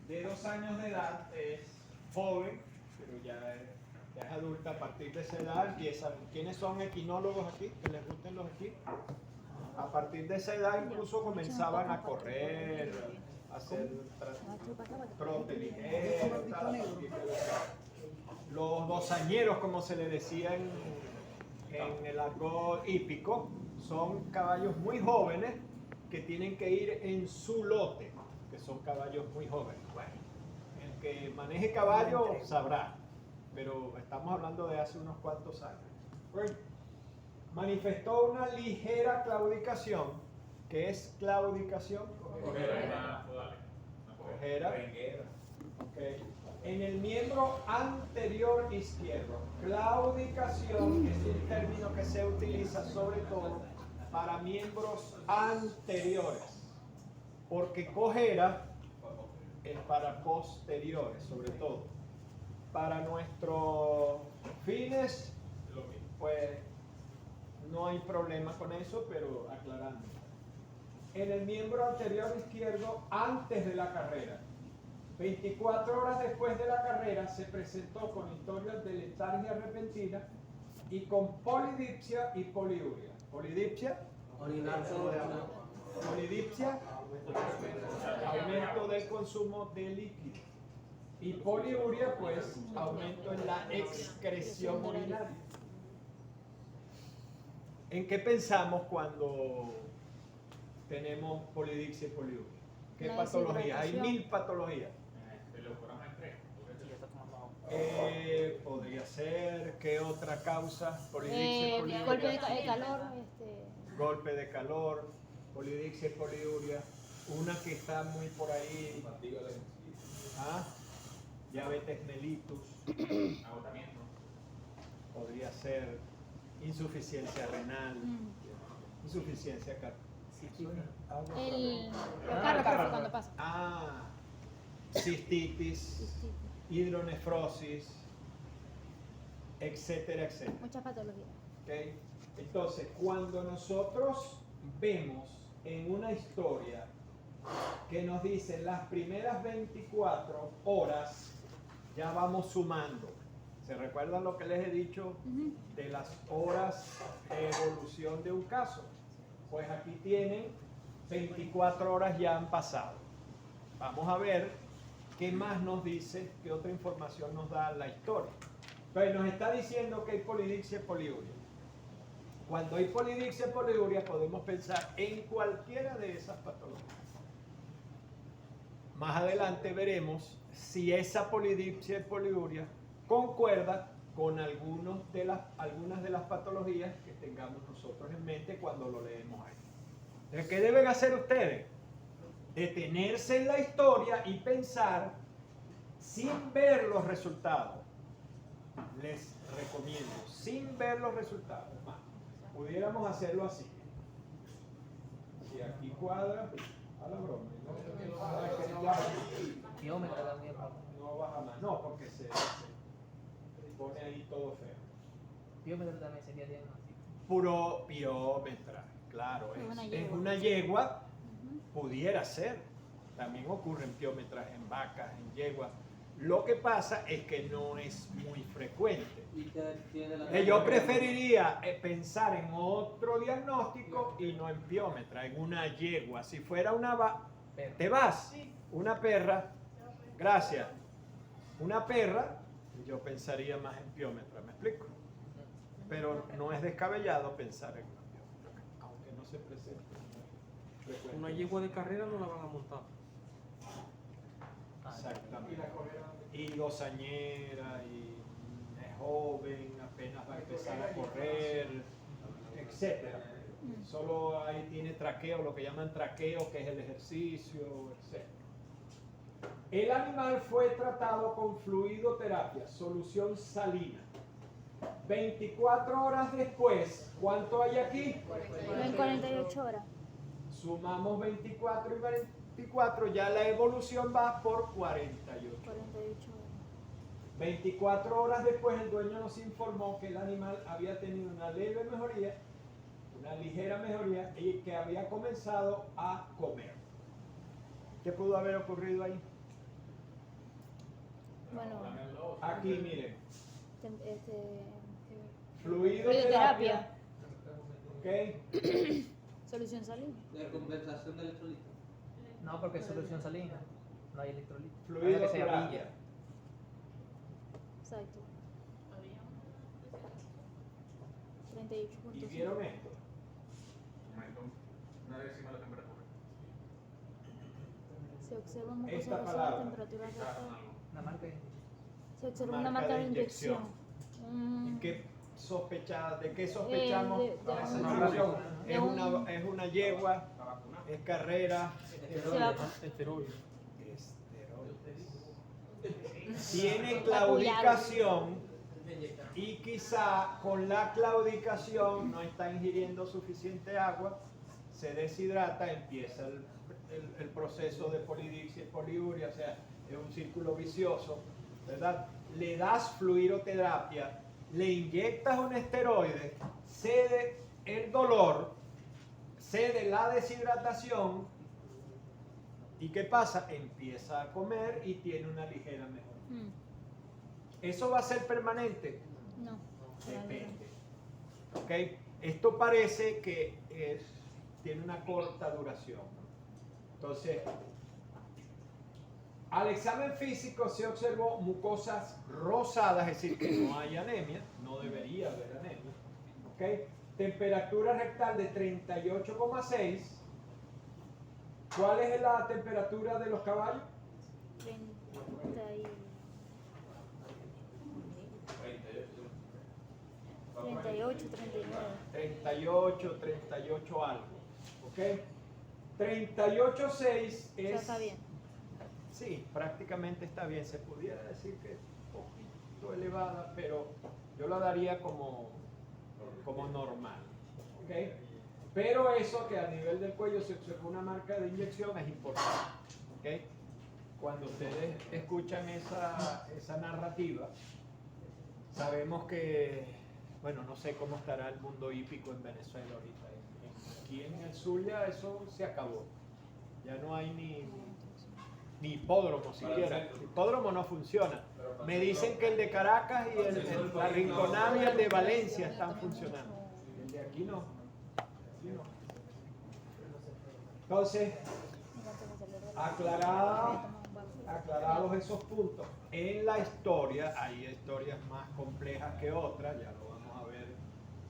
de 2 años de edad es joven, pero ya es adulta. A partir de esa edad empiezan. ¿Quiénes son equinólogos aquí? ¿Que les gusten los equipos? A partir de esa edad incluso comenzaban a correr, a hacer trote ligero, los dosañeros, como se le decía en el argot hípico, son caballos muy jóvenes que tienen que ir en su lote, que son caballos muy jóvenes. Bueno, el que maneje caballo sabrá, pero estamos hablando de hace unos cuantos años. Bueno, manifestó una ligera claudicación. ¿Qué es claudicación? Cojera. Okay. En el miembro anterior izquierdo. Claudicación es un término que se utiliza sobre todo para miembros anteriores, porque cojera es para posteriores, sobre todo. Para nuestros fines, pues no hay problema con eso, pero aclarando. En el miembro anterior izquierdo, antes de la carrera, 24 horas después de la carrera, se presentó con historias de letargia repentina y con polidipsia y poliuria. Polidipsia, polidipsia, aumento del consumo de líquido. Y poliuria, pues, aumento en la excreción urinaria. ¿En qué pensamos cuando tenemos polidipsia y poliuria? ¿Qué patologías? Hay 1000 patologías. Podría ser, ¿qué otra causa? Polidipsia y poliuria. Golpe de calor. Golpe de calor, polidipsia y poliuria. Una que está muy por ahí. Diabetes mellitus. Agotamiento. Podría ser insuficiencia renal. Insuficiencia cardíaca. El carro cuando pasa. Cistitis, hidronefrosis, etcétera, etcétera. Muchas patologías. ¿Okay? Entonces, cuando nosotros vemos en una historia que nos dice las primeras 24 horas, ya vamos sumando. ¿Se recuerdan lo que les he dicho de las horas de evolución de un caso? Pues aquí tienen 24 horas ya han pasado. Vamos a ver qué más nos dice, qué otra información nos da la historia. Entonces nos está diciendo que hay polidipsia y poliuria. Cuando hay polidipsia y poliuria podemos pensar en cualquiera de esas patologías. Más adelante veremos si esa polidipsia y poliuria concuerda con algunas de las patologías que tengamos nosotros en mente cuando lo leemos ahí. Entonces, ¿qué deben hacer ustedes? Detenerse en la historia y pensar sin ver los resultados. Les recomiendo, sin ver los resultados. Pudiéramos hacerlo así. Si aquí cuadra, a la broma. No baja más. No, porque se pone ahí todo feo. Piómetro también sería diagnóstico. Puro piómetra, claro. Es una yegua, pudiera ser. También ocurren piómetras en vacas, en yeguas. Lo que pasa es que no es muy frecuente. Yo preferiría pensar en otro diagnóstico y no en piómetra, en una yegua. Si fuera una te vas, una perra, gracias. Una perra, yo pensaría más en piómetra, ¿me explico? Pero no es descabellado pensar en una piómetra, aunque no se presente. Una yegua de carrera no la van a montar. Exactamente. Y dosañera, y es joven, apenas va a empezar a correr, etcétera. Solo ahí tiene traqueo, lo que llaman traqueo, que es el ejercicio, etcétera. El animal fue tratado con fluidoterapia, solución salina. 24 horas después, ¿cuánto hay aquí? En 48 horas. Sumamos 24 y 24, ya la evolución va por 48. 48 horas. 24 horas después el dueño nos informó que el animal había tenido una leve mejoría, una ligera mejoría y que había comenzado a comer. ¿Qué pudo haber ocurrido ahí? Bueno, Aquí, miren, este, fluidoterapia, fluidoterapia, ¿ok? solución salina. De compensación de electrolitos. No, porque es solución salina. No hay electrolito. A menos que sea Fluidoterapia. villa. Exacto. ¿Y 38.5. vieron esto? Una décima de la temperatura. Se observa un Esta mucosa palabra. rosada, temperatura rectal. La marca es. Se observa Marca una marca de de inyección. ¿Y qué ¿De qué sospechamos de con esa una inyección? vacuna. Es una yegua, es carrera, Se va- Esteroide. tiene claudicación y quizá con la claudicación no está ingiriendo suficiente agua, se deshidrata, empieza el proceso de polidipsia y poliuria, o sea, es un círculo vicioso, ¿verdad? Le das fluidoterapia, le inyectas un esteroide, cede el dolor, cede la deshidratación, ¿y qué pasa? Empieza a comer y tiene una ligera mejora. ¿Eso va a ser permanente? No. Depende. ¿Ok? Esto parece que tiene una corta duración. Entonces, al examen físico se observó mucosas rosadas, es decir, que no hay anemia, no debería haber anemia. ¿Ok? Temperatura rectal de 38,6. ¿Cuál es la temperatura de los caballos? 38, 39. 38 algo. ¿Ok? 38,6 Eso es... está bien. Sí, prácticamente está bien. Se pudiera decir que es un poquito elevada, pero yo la daría como normal. ¿Ok? Pero eso que a nivel del cuello se observa una marca de inyección es importante. ¿Ok? Cuando ustedes escuchan esa narrativa, sabemos que, bueno, no sé cómo estará el mundo hípico en Venezuela ahorita. Aquí en el sur ya eso se acabó. Ya no hay ni hipódromo siquiera. El hipódromo no funciona. Me dicen que el de Caracas y la Rinconada y el de Valencia están funcionando. El de aquí no. Aquí no. Entonces, aclarados esos puntos, en la historia hay historias más complejas que otras, ya lo vamos a ver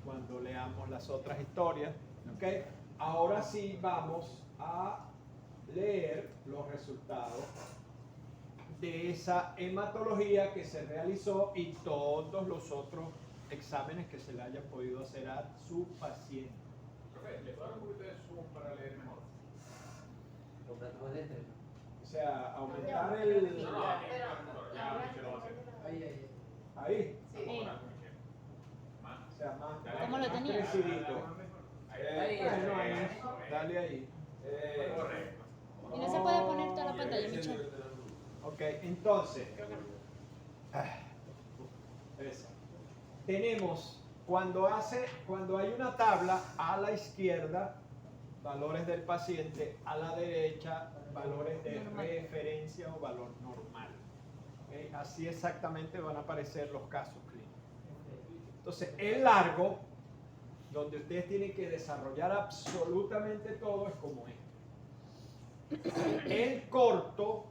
cuando leamos las otras historias. ¿Okay? Ahora sí vamos a leer los resultados de esa hematología que se realizó y todos los otros exámenes que se le hayan podido hacer a su paciente. Profe, ¿le puedo dar un poquito de zoom para leer mejor? O sea, aumentar el... No, ya se lo va a hacer. Ahí. Sí. O sea, más, ¿Cómo lo más tenía? crecidito. Bueno, ahí. Dale ahí. Correcto. Y no se puede poner toda la pantalla, Michelle. Ok, entonces, eso. Tenemos, cuando hay una tabla, a la izquierda, valores del paciente, a la derecha, valores de Normal. referencia o valor normal. Ok, así exactamente van a aparecer los casos clínicos. Entonces, el largo, donde ustedes tienen que desarrollar absolutamente todo, es como este. El corto,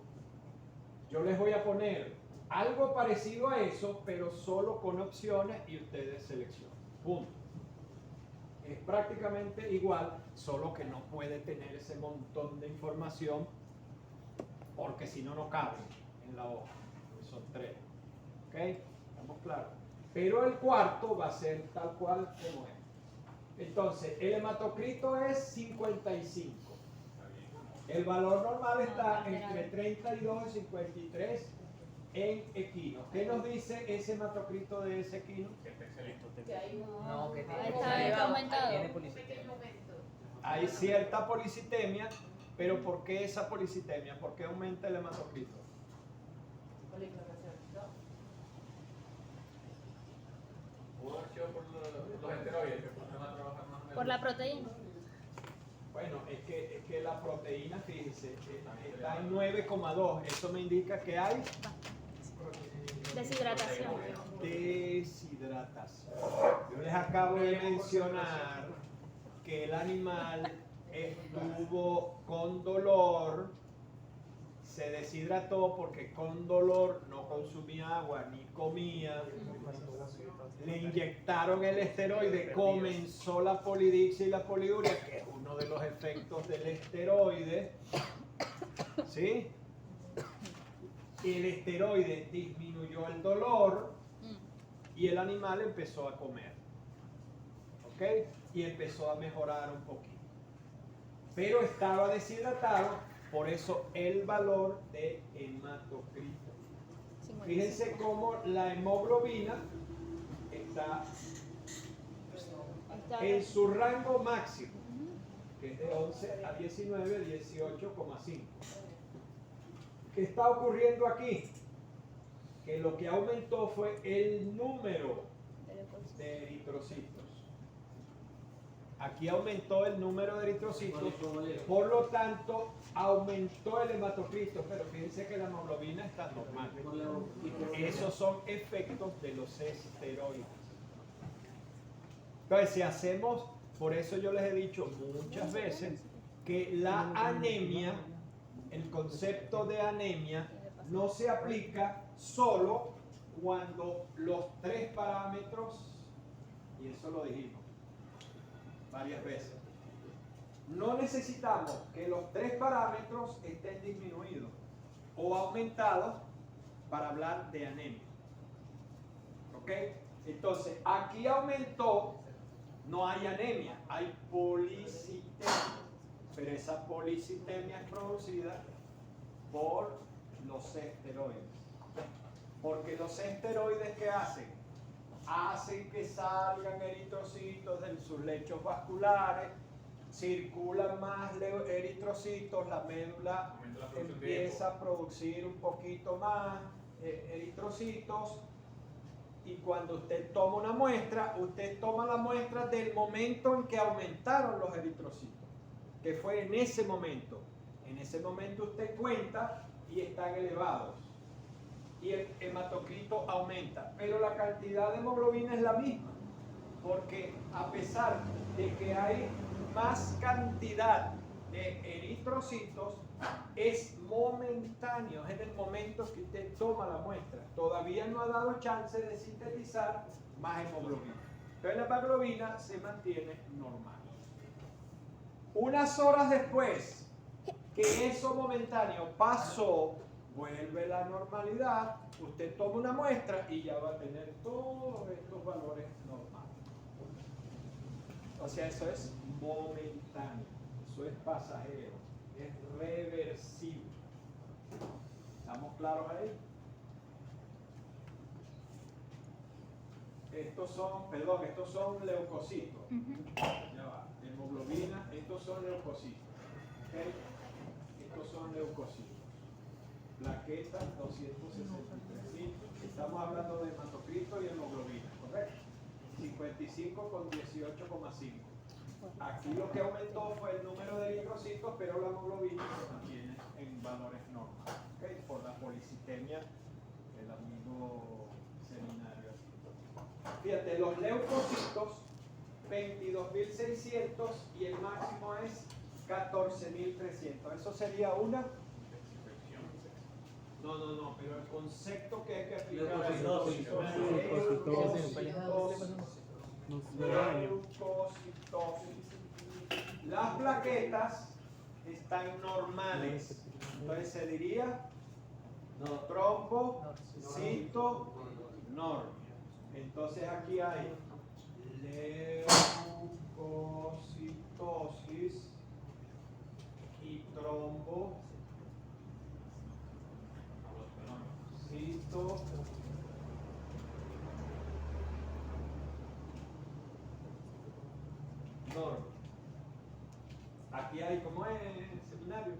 yo les voy a poner algo parecido a eso, pero solo con opciones y ustedes seleccionan. Punto. Es prácticamente igual, solo que no puede tener ese montón de información porque si no, no cabe en la hoja. Son 3. ¿Ok? ¿Estamos claros? Pero el cuarto va a ser tal cual como es. Entonces, el hematocrito es 55. El valor normal está entre 32 y 53 en equino. ¿Qué nos dice ese hematocrito de ese equino? No, que Ahí está aumentado. tiene policitemia. Hay cierta policitemia, pero ¿por qué esa policitemia? ¿Por qué aumenta el hematocrito? Pudo haber sido por los esteroides que pusieron a trabajar más o menos. Por la proteína. Bueno, es que la proteína, fíjense, está en 9,2. Eso me indica que hay Deshidratación. deshidratación. Yo les acabo de mencionar que el animal estuvo con dolor, se deshidrató porque con dolor no consumía agua ni comía, le inyectaron el esteroide, comenzó la polidipsia y la poliuria, que es uno de los efectos del esteroide, ¿sí? El esteroide disminuyó el dolor y el animal empezó a comer, ¿ok? Y empezó a mejorar un poquito. Pero estaba deshidratado, por eso el valor de hematocrito. Fíjense cómo la hemoglobina está en su rango máximo, que es de 11 a 19, 18,5. ¿Qué está ocurriendo aquí? Que lo que aumentó fue el número de eritrocitos. Aquí aumentó el número de eritrocitos, por lo tanto aumentó el hematocrito, pero fíjense que la hemoglobina está normal. Esos son efectos de los esteroides. Entonces, si hacemos, por eso yo les he dicho muchas veces que la anemia, el concepto de anemia, no se aplica solo cuando los 3 parámetros, y eso lo dijimos varias veces, no necesitamos que los 3 parámetros estén disminuidos o aumentados para hablar de anemia. ¿Ok? Entonces, aquí aumentó, no hay anemia, hay policitemia, pero esa policitemia es producida por los esteroides. Porque los esteroides, ¿qué hacen? Hacen que salgan eritrocitos de sus lechos vasculares, circulan más eritrocitos, la médula empieza a producir un poquito más eritrocitos, y cuando usted toma una muestra, usted toma la muestra del momento en que aumentaron los eritrocitos, que fue en ese momento. En ese momento usted cuenta y están elevados. Y el hematocrito aumenta, pero la cantidad de hemoglobina es la misma, porque a pesar de que hay más cantidad de eritrocitos, es momentáneo, es en el momento que usted toma la muestra, todavía no ha dado chance de sintetizar más hemoglobina, entonces la hemoglobina se mantiene normal. Unas horas después que eso momentáneo pasó, vuelve la normalidad, usted toma una muestra y ya va a tener todos estos valores normales. O sea, eso es momentáneo, eso es pasajero, es reversible. ¿Estamos claros ahí? Estos son leucocitos. Ya va, hemoglobina, estos son leucocitos. ¿Okay? Estos son leucocitos. Plaquetas 263. Estamos hablando de hematocrito y hemoglobina, ¿correcto? 55 con 18,5. Aquí lo que aumentó fue el número de eritrocitos, pero la hemoglobina se mantiene en valores normales, ¿okay? Por la policitemia del amigo seminario. Fíjate, los leucocitos 22.600 y el máximo es 14.300. Eso sería una. No, pero el concepto que hay que aplicar es leucocitosis. Las plaquetas están normales, entonces se diría trombocitormia. Entonces aquí hay leucocitosis y trombocitormia. Aquí hay, ¿cómo es el seminario?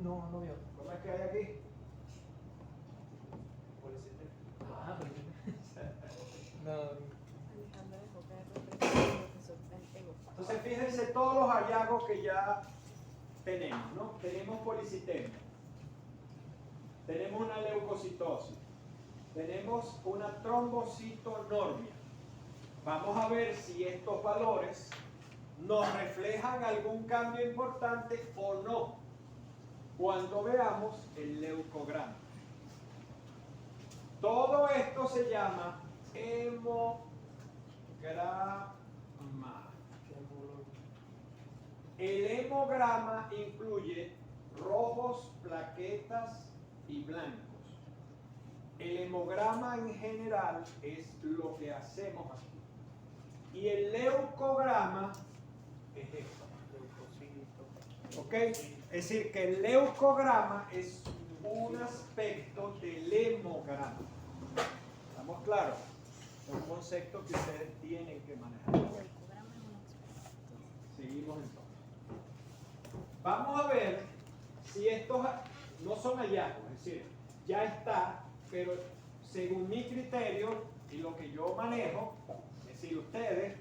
No, no veo. ¿Cómo es que hay aquí? Ah, pero no. Entonces fíjense todos los hallazgos que ya tenemos, ¿no? Tenemos policitemia, tenemos una leucocitosis, tenemos una trombocitonormia. Vamos a ver si estos valores nos reflejan algún cambio importante o no cuando veamos el leucograma. Todo esto se llama hemograma. El hemograma incluye rojos, plaquetas y blancos. El hemograma en general es lo que hacemos aquí. Y el leucograma es esto. ¿Ok? Es decir, que el leucograma es un aspecto del hemograma. ¿Estamos claros? Es un concepto que ustedes tienen que manejar. Seguimos entonces. Vamos a ver si estos no son hallazgos, es decir, ya está, pero según mi criterio y lo que yo manejo, es decir, ustedes,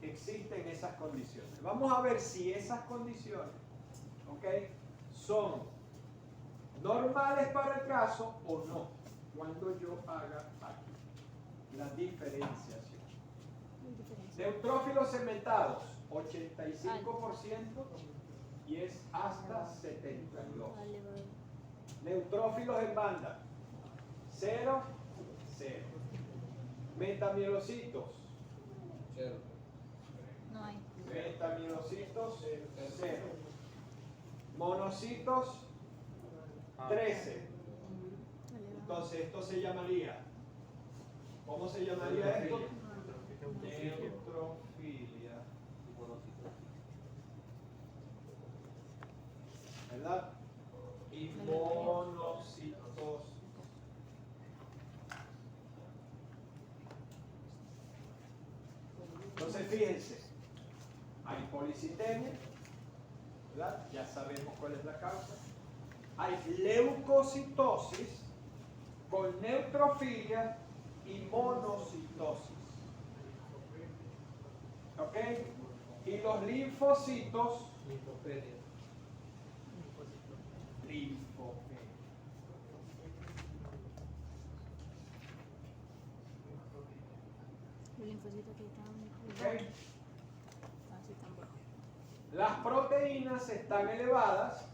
existen esas condiciones. Vamos a ver si esas condiciones, ¿ok?, son normales para el caso o no, cuando yo haga aquí la diferenciación. Neutrófilos segmentados, 85% y es hasta 72. Neutrófilos en banda, 0, 0. Metamielocitos, Cero. No hay. metamielocitos, 0. Monocitos, 13. Entonces esto se llamaría, ¿cómo se llamaría esto? Neutrofilia. ¿Verdad? Y monocitos. Entonces fíjense, hay policitemia, ¿verdad? Ya sabemos cuál es la causa. Hay leucocitosis con neutrofilia y monocitosis. ¿Ok? Y los linfocitos, Linfopenia. linfopenia. Los linfocitos que están ¿Ok? así están bajos. Las proteínas están elevadas,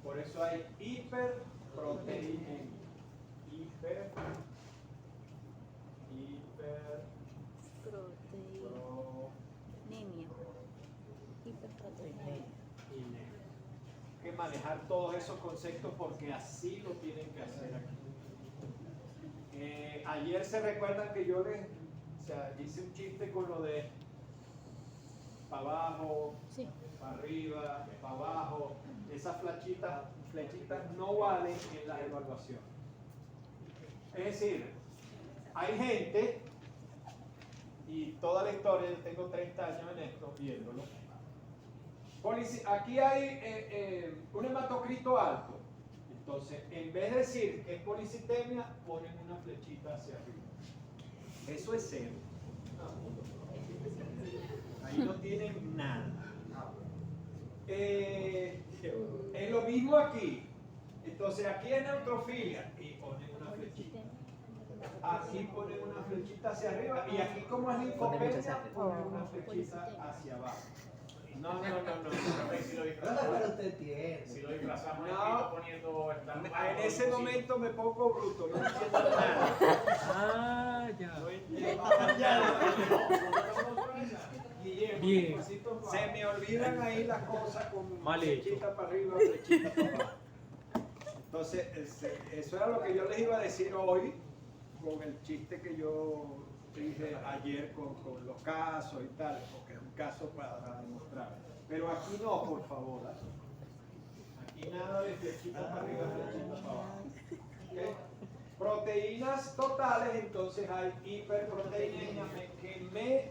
por eso hay hiperproteinemia. Proteinemia. Hiperproteinemia. Hay que manejar todos esos conceptos porque así lo tienen que hacer aquí. Ayer se recuerdan que yo les hice un chiste con lo de para abajo, Sí. para arriba, para abajo. Esas flechitas no valen en la evaluación. Es decir, hay gente, y toda la historia, yo tengo 30 años en esto, viéndolo. Aquí hay un hematocrito alto. Entonces, en vez de decir que es policitemia, ponen una flechita hacia arriba. Eso es cero. Ahí no tienen nada. Es lo mismo aquí. Entonces, aquí es neutrofilia y ponen una flechita. Aquí ponen una flechita hacia arriba y aquí, como es linfopenia, ponen una flechita hacia abajo. No. Si lo disfrazamos, Pero usted tiene. si lo disfrazamos No. aquí, poniendo esta. En ese momento me pongo bruto, no entiendo nada. Ah, ya. No entiendo Guillermo, Bien. se me olvidan ahí las cosas con Mal hecho. flechita para arriba, flechita para abajo. Entonces, eso era lo que yo les iba a decir hoy con el chiste que yo dije ayer con los casos y tal, porque es un caso para demostrar. Pero aquí no, por favor. Aquí nada de flechita para arriba, flechita para abajo. ¿Ok? Proteínas totales, entonces hay hiperproteinemia que me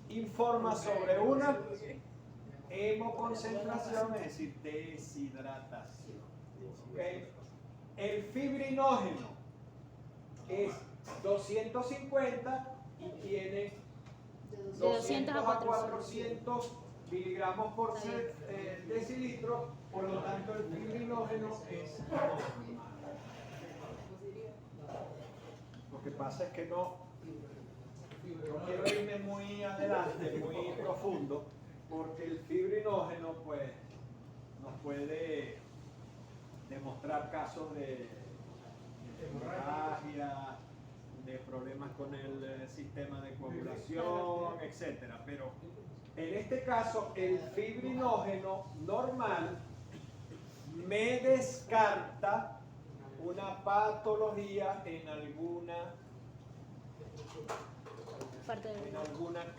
informa sobre una hemoconcentración, es decir, deshidratación. ¿Ok? El fibrinógeno es 250 y tiene De 200 a 400 miligramos por decilitro, por lo tanto el fibrinógeno es normal. Lo que pasa es que no quiero irme muy adelante, muy profundo, porque el fibrinógeno pues nos puede demostrar casos de hemorragia, de problemas con el sistema de coagulación, etcétera. Pero en este caso, el fibrinógeno normal me descarta una patología en alguna Parte de la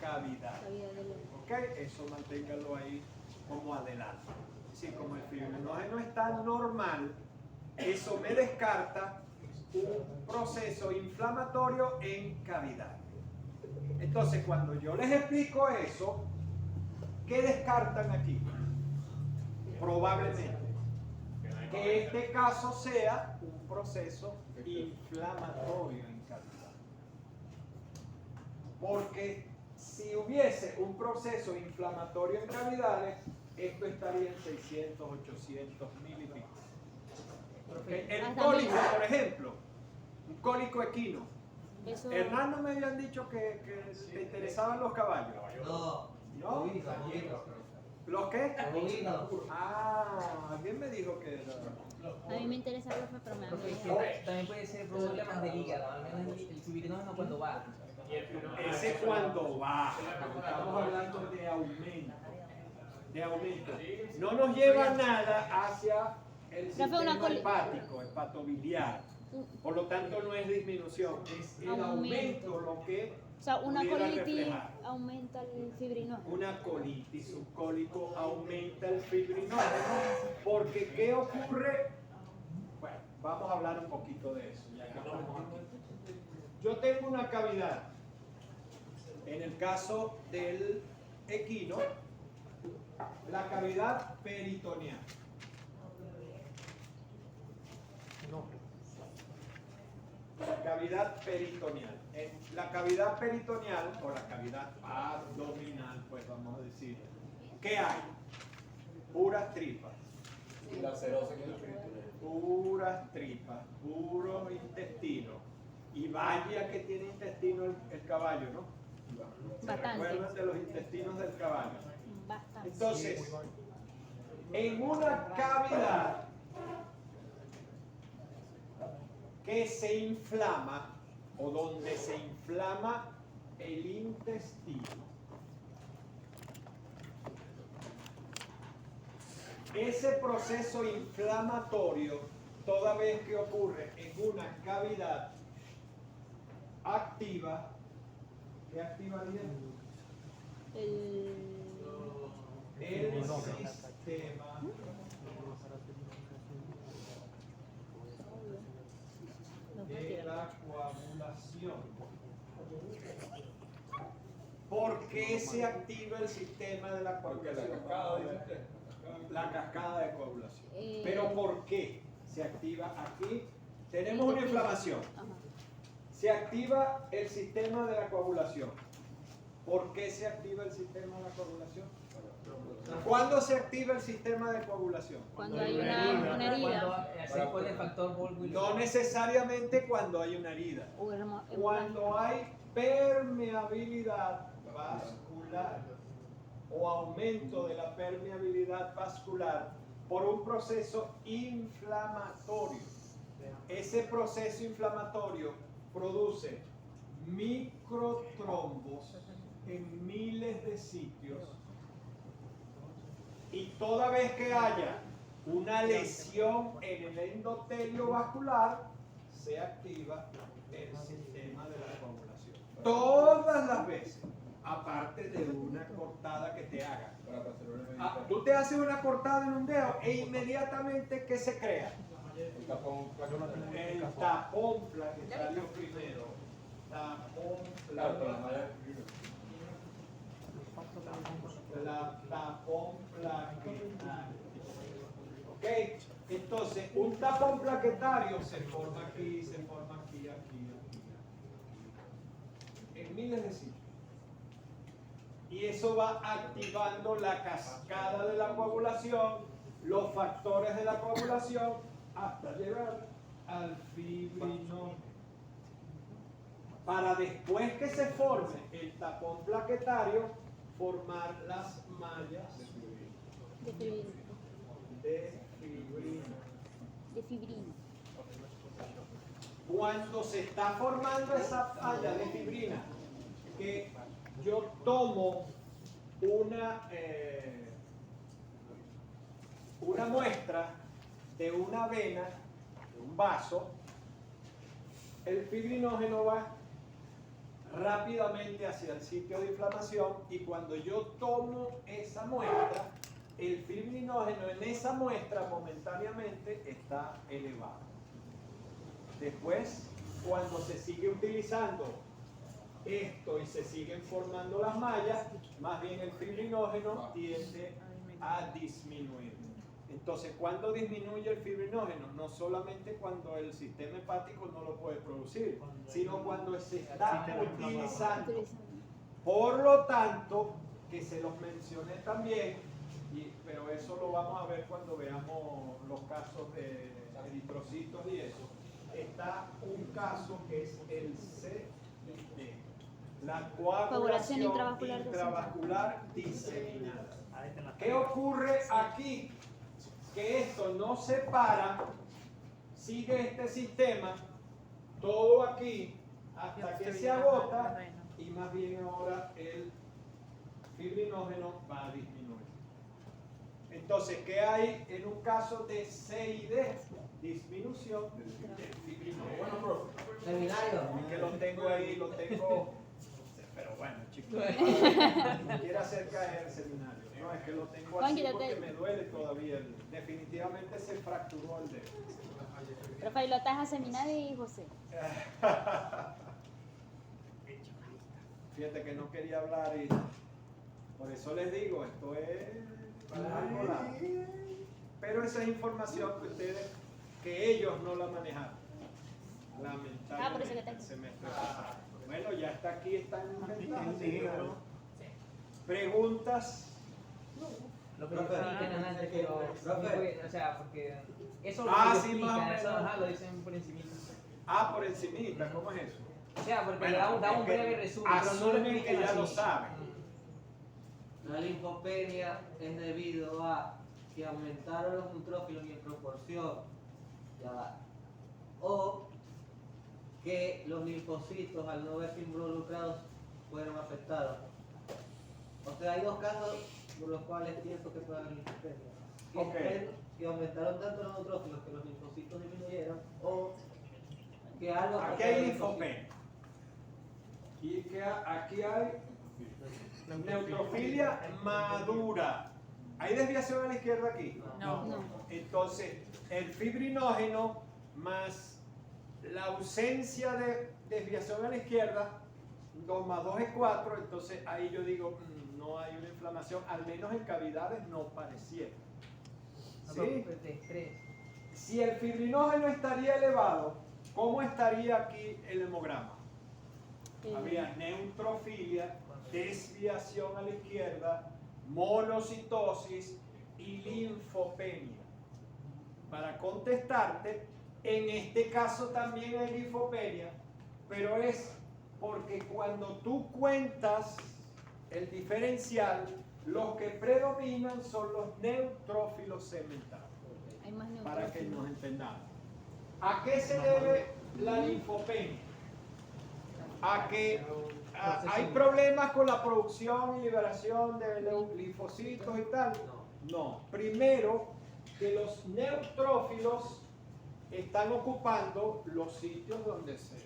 cavidad. cavidad del ¿Ok? Eso manténgalo ahí como adelante. Sí, como el fibrinógeno está normal, eso me descarta un proceso inflamatorio en cavidad. Entonces, cuando yo les explico eso, ¿qué descartan aquí? Probablemente que este caso sea un proceso inflamatorio en cavidad. Porque si hubiese un proceso inflamatorio en cavidades, esto estaría en 600, 800, 1000 y pico. El Hasta cólico, 1000. por ejemplo, un cólico equino. Eso, Hernán, no me habían dicho que te interesaban los caballos. No. ¿No? Bovino, bovino. ¿Los qué? Bovino. Ah, alguien me dijo que era. a mí me interesa, profe, pero me da Profe, es miedo. que también puede ser problemas del hígado, al menos el fibrinógeno cuando va. Ese cuando baja. Estamos hablando de aumento. De aumento. No nos lleva nada hacia el Profe, una sistema coli- hepático, hepatobiliar. Por lo tanto, no es disminución, es el aumento lo que O sea, una pudiera colitis reflejar. aumenta el fibrinógeno. Una colitis, un cólico aumenta el fibrinógeno, porque ¿qué ocurre? Bueno, vamos a hablar un poquito de eso, ya que estamos aquí. Yo tengo una cavidad, en el caso del equino, la cavidad peritoneal. Cavidad peritoneal. En la cavidad peritoneal, o la cavidad abdominal, pues vamos a decir, ¿qué hay? Puras tripas. Y la cerosa que es el peritoneal. Puras tripas, puro intestino. Y vaya que tiene intestino el caballo, ¿no? ¿Se Bastante. recuerdan de los intestinos del caballo? Bastante. Entonces, en una cavidad que se inflama o donde se inflama el intestino, ese proceso inflamatorio, toda vez que ocurre en una cavidad activa, ¿qué activaría? El sistema de la coagulación. ¿Por qué se activa el sistema de la coagulación? La cascada de coagulación. ¿Pero por qué se activa aquí? Tenemos una inflamación. Ajá. Se activa el sistema de la coagulación. ¿Por qué se activa el sistema de la coagulación? ¿Cuándo se activa el sistema de coagulación? Cuando hay una herida. Cuando se pone el factor Volvo. No necesariamente cuando hay una herida. o hemo- Cuando hay permeabilidad vascular o aumento de la permeabilidad vascular por un proceso inflamatorio. Ese proceso inflamatorio produce microtrombos en miles de sitios, y toda vez que haya una lesión en el endotelio vascular, se activa el sistema de la coagulación. Todas las veces, aparte de una cortada que te haga. Tú te haces una cortada en un dedo e inmediatamente, ¿qué se crea? El tapón plaquetario primero. Tapón plaquetario. Tapón plaquetario. ¿Ok? Entonces, un tapón plaquetario se forma aquí, se forma aquí, aquí, aquí, aquí. En miles de sitios. y eso va activando la cascada de la coagulación, los factores de la coagulación, hasta llegar al fibrinógeno. Para después que se forme el tapón plaquetario, formar las mallas De fibrina. de fibrina. De fibrina. Cuando se está formando esa malla de fibrina, que yo tomo una muestra de una vena, de un vaso, el fibrinógeno va rápidamente hacia el sitio de inflamación y cuando yo tomo esa muestra, el fibrinógeno en esa muestra momentáneamente está elevado. Después, cuando se sigue utilizando esto y se siguen formando las mallas, más bien el fibrinógeno tiende a disminuir. Entonces, ¿cuándo disminuye el fibrinógeno? No solamente cuando el sistema hepático no lo puede producir, sino cuando se está utilizando. Por lo tanto, que se los mencioné también, pero eso lo vamos a ver cuando veamos los casos de eritrocitos y eso, está un caso que es el CD, la coagulación intravascular diseminada. ¿Qué ocurre aquí? Que esto no se para, sigue este sistema, todo aquí, hasta que se agota, y más bien ahora el fibrinógeno va a disminuir. Entonces, ¿qué hay en un caso de CID? Disminución del fibrinógeno. Bueno, profe. Seminario. Es que lo tengo ahí, lo tengo. Pero bueno, chicos, no quiero hacer caer el seminario. No, es que lo tengo así porque me duele todavía. Definitivamente se fracturó el dedo. Profe, ¿y lo estás a seminario y José? Fíjate que no quería hablar y por eso les digo, esto es para algo lado. Pero esa es información que ellos no la manejaron. Lamentablemente. Por eso que el semestre pasado. Bueno, ya está aquí, están inventando. ¿Preguntas? Lo que explican antes, pero o sea, porque eso lo Sí, explican, más o eso menos. ajá, lo dicen por encima. Por encimita, ¿cómo es eso? O sea, porque Bueno, da un es que breve resumen, pero no lo asumen que explican ya así. lo saben. La linfopenia es debido a que aumentaron los neutrófilos en proporción, ya va, o que los linfocitos al no verse involucrados fueron afectados. O sea, hay dos casos por los cuales pienso que fue la linfopenia. Que aumentaron tanto los neutrófilos que los linfocitos disminuyeron, o que algo... Aquí hay linfopenia. Y que aquí hay neutrofilia madura. ¿Hay desviación a la izquierda aquí? No. No. Entonces, el fibrinógeno más la ausencia de desviación a la izquierda, 2 más 2 es 4, entonces ahí yo digo, no hay una inflamación, al menos en cavidades no pareciera. ¿Sí? Si el fibrinógeno estaría elevado, ¿cómo estaría aquí el hemograma? Había neutrofilia, desviación a la izquierda, monocitosis y linfopenia. Para contestarte, en este caso también hay linfopenia, pero es porque cuando tú cuentas el diferencial, los que predominan son los neutrófilos segmentados. Hay más Para que nos entendamos. ¿A qué se debe la linfopenia? A que hay problemas con la producción y liberación de linfocitos y tal. No. Primero, que los neutrófilos están ocupando los sitios donde se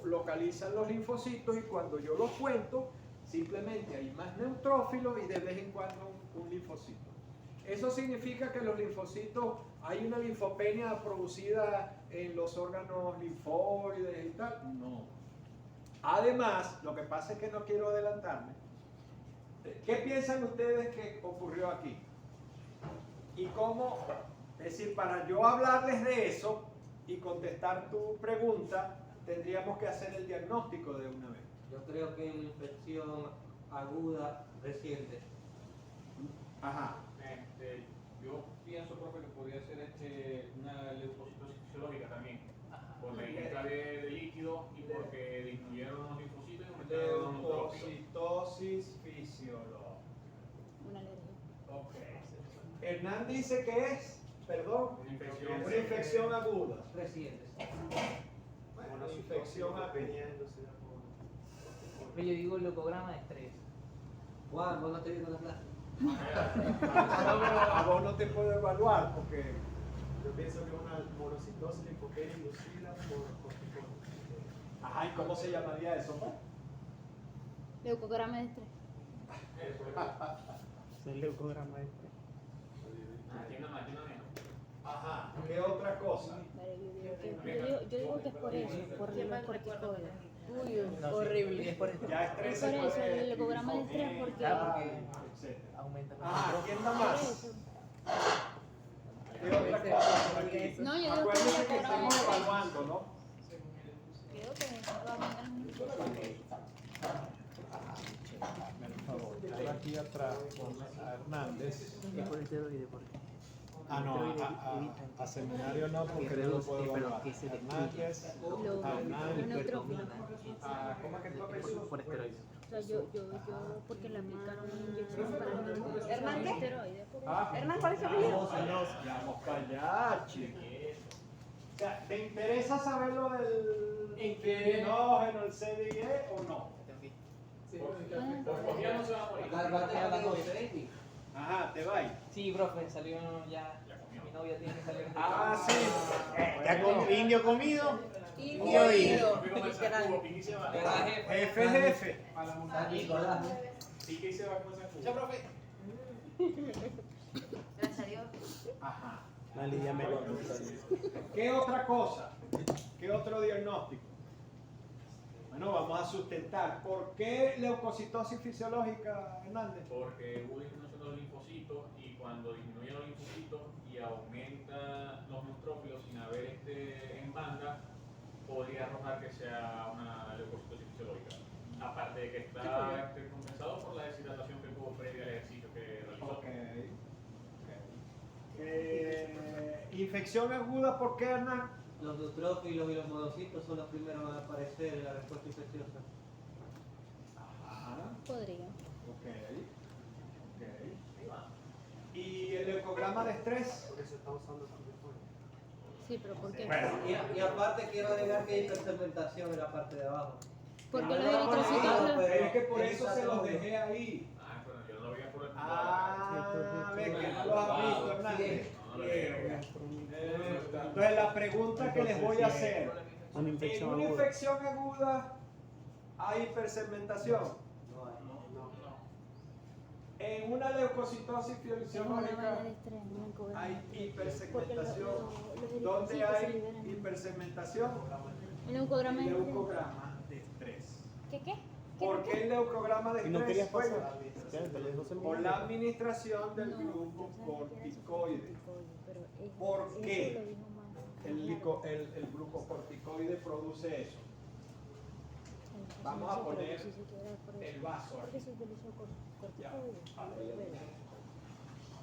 localizan los linfocitos y cuando yo los cuento, simplemente hay más neutrófilos y de vez en cuando un linfocito. ¿Eso significa que los linfocitos, hay una linfopenia producida en los órganos linfóides y tal? No. Además, lo que pasa es que no quiero adelantarme. ¿Qué piensan ustedes que ocurrió aquí? Y cómo, es decir, para yo hablarles de eso y contestar tu pregunta, tendríamos que hacer el diagnóstico de una vez. Yo creo que la infección aguda reciente. Ajá. Yo pienso, profe, que podría ser una leucocitosis fisiológica también, por la ingesta de líquido y porque disminuyeron los linfocitos y aumentaron los neutrófilos. Leucocitosis fisiológica. Una alergia. Ok. Hernán dice que es, perdón, Una una infección aguda. Reciente. Una infección aguda. Pero yo digo leucograma de estrés. Juan, vos no te viste la clase. A vos no te puedo evaluar porque Yo pienso que es una monocitosis linfopenia inducida por corticoides. ajá, ¿y cómo se llamaría eso? Leucograma de estrés. Es el leucograma este. Aquí no menos. Ajá, ¿qué otra cosa? Vale, yo digo que es por eso, por los corticoides. Uy, No, horrible. Sí, es por esto. Ya Es estrés por se eso, puede el leucograma de estrés, porque... Claro, porque etcétera. aumenta los Ajá, neutrófilos. ¿quién da Por más? eso. ¿Qué otra cosa por aquí? No, yo digo que Acuérdense el que leucograma estamos de estrés. evaluando, ¿no? Creo que va a aumentar los linfocitos. Ahora aquí atrás con a Hernández. Es por el esteroide, porque. Ah, no, a seminario no, porque no lo puedo evaluar. que se Hernández, Los neutrófilos. ¿Cómo es que tú apellidas? por esteroide. O sea, yo, porque le aplicaron una inyección para el ¿Hernán qué? esteroide. por eso. Ah, Hernán, ¿cuál es su apellido? vamos para allá, chicos. O sea, ¿te interesa saber lo del interinógeno, el CDE o no? Por día no se va a morir. Garbanzo de training. Ajá, te va. Sí, profe, salió ya. Mi novia tiene que salir. Ah, sí. ¿Ya con indio comido? Indio, indio. Jefe, jefe. Nicolás. Sí que se va con esa curva. Ya, profe. Gracias a Dios. Ajá. La Lidia me lo ¿Qué otra cosa? ¿Qué otro diagnóstico? Bueno, vamos a sustentar. ¿Por qué leucocitosis fisiológica, Hernández? Porque hubo disminución de los linfocitos y cuando disminuyen los linfocitos y aumenta los neutrófilos sin haber en banda, podría arrojar que sea una leucocitosis fisiológica. Aparte de que está compensado por la deshidratación que tuvo previa al ejercicio que realizó. Ok. Infección aguda, ¿por qué, Hernán? Los neutrófilos y los monocitos son los primeros a aparecer en la respuesta infecciosa. Ajá. Podría. Ok. ¿Y el leucograma de estrés? Porque se está usando también. Sí, pero ¿por qué? Y aparte quiero agregar que hay hiperfermentación en la parte de abajo. Porque los No, eritrocitos... no, Pero es que por Él eso está se los todo. dejé ahí. Ah, bueno, yo no lo veía por el Ve que no lo has visto, Hernández. No lo veía. Entonces la pregunta que les voy a hacer, Una ¿en infección una aguda. infección aguda hay hiperfermentación? No hay. En una leucocitosis Es una fisiológica vaina de estrés, no leucograma hay de estrés. hipersegmentación. Los ¿Dónde eritrocitos se hay liberan. hipersegmentación? El leucograma de estrés. Leucograma de estrés. ¿Qué? ¿Por qué el leucograma de Y no estrés? querías pasar. Bueno, Ya, entonces no se lo por voy la a- administración del No, grupo yo sabía que era eso, corticoide. pero ¿Por eso qué? lo dijo más. El glucocorticoide produce eso. Vamos a poner el vaso Porque aquí. se utilizó Ya. corticoides.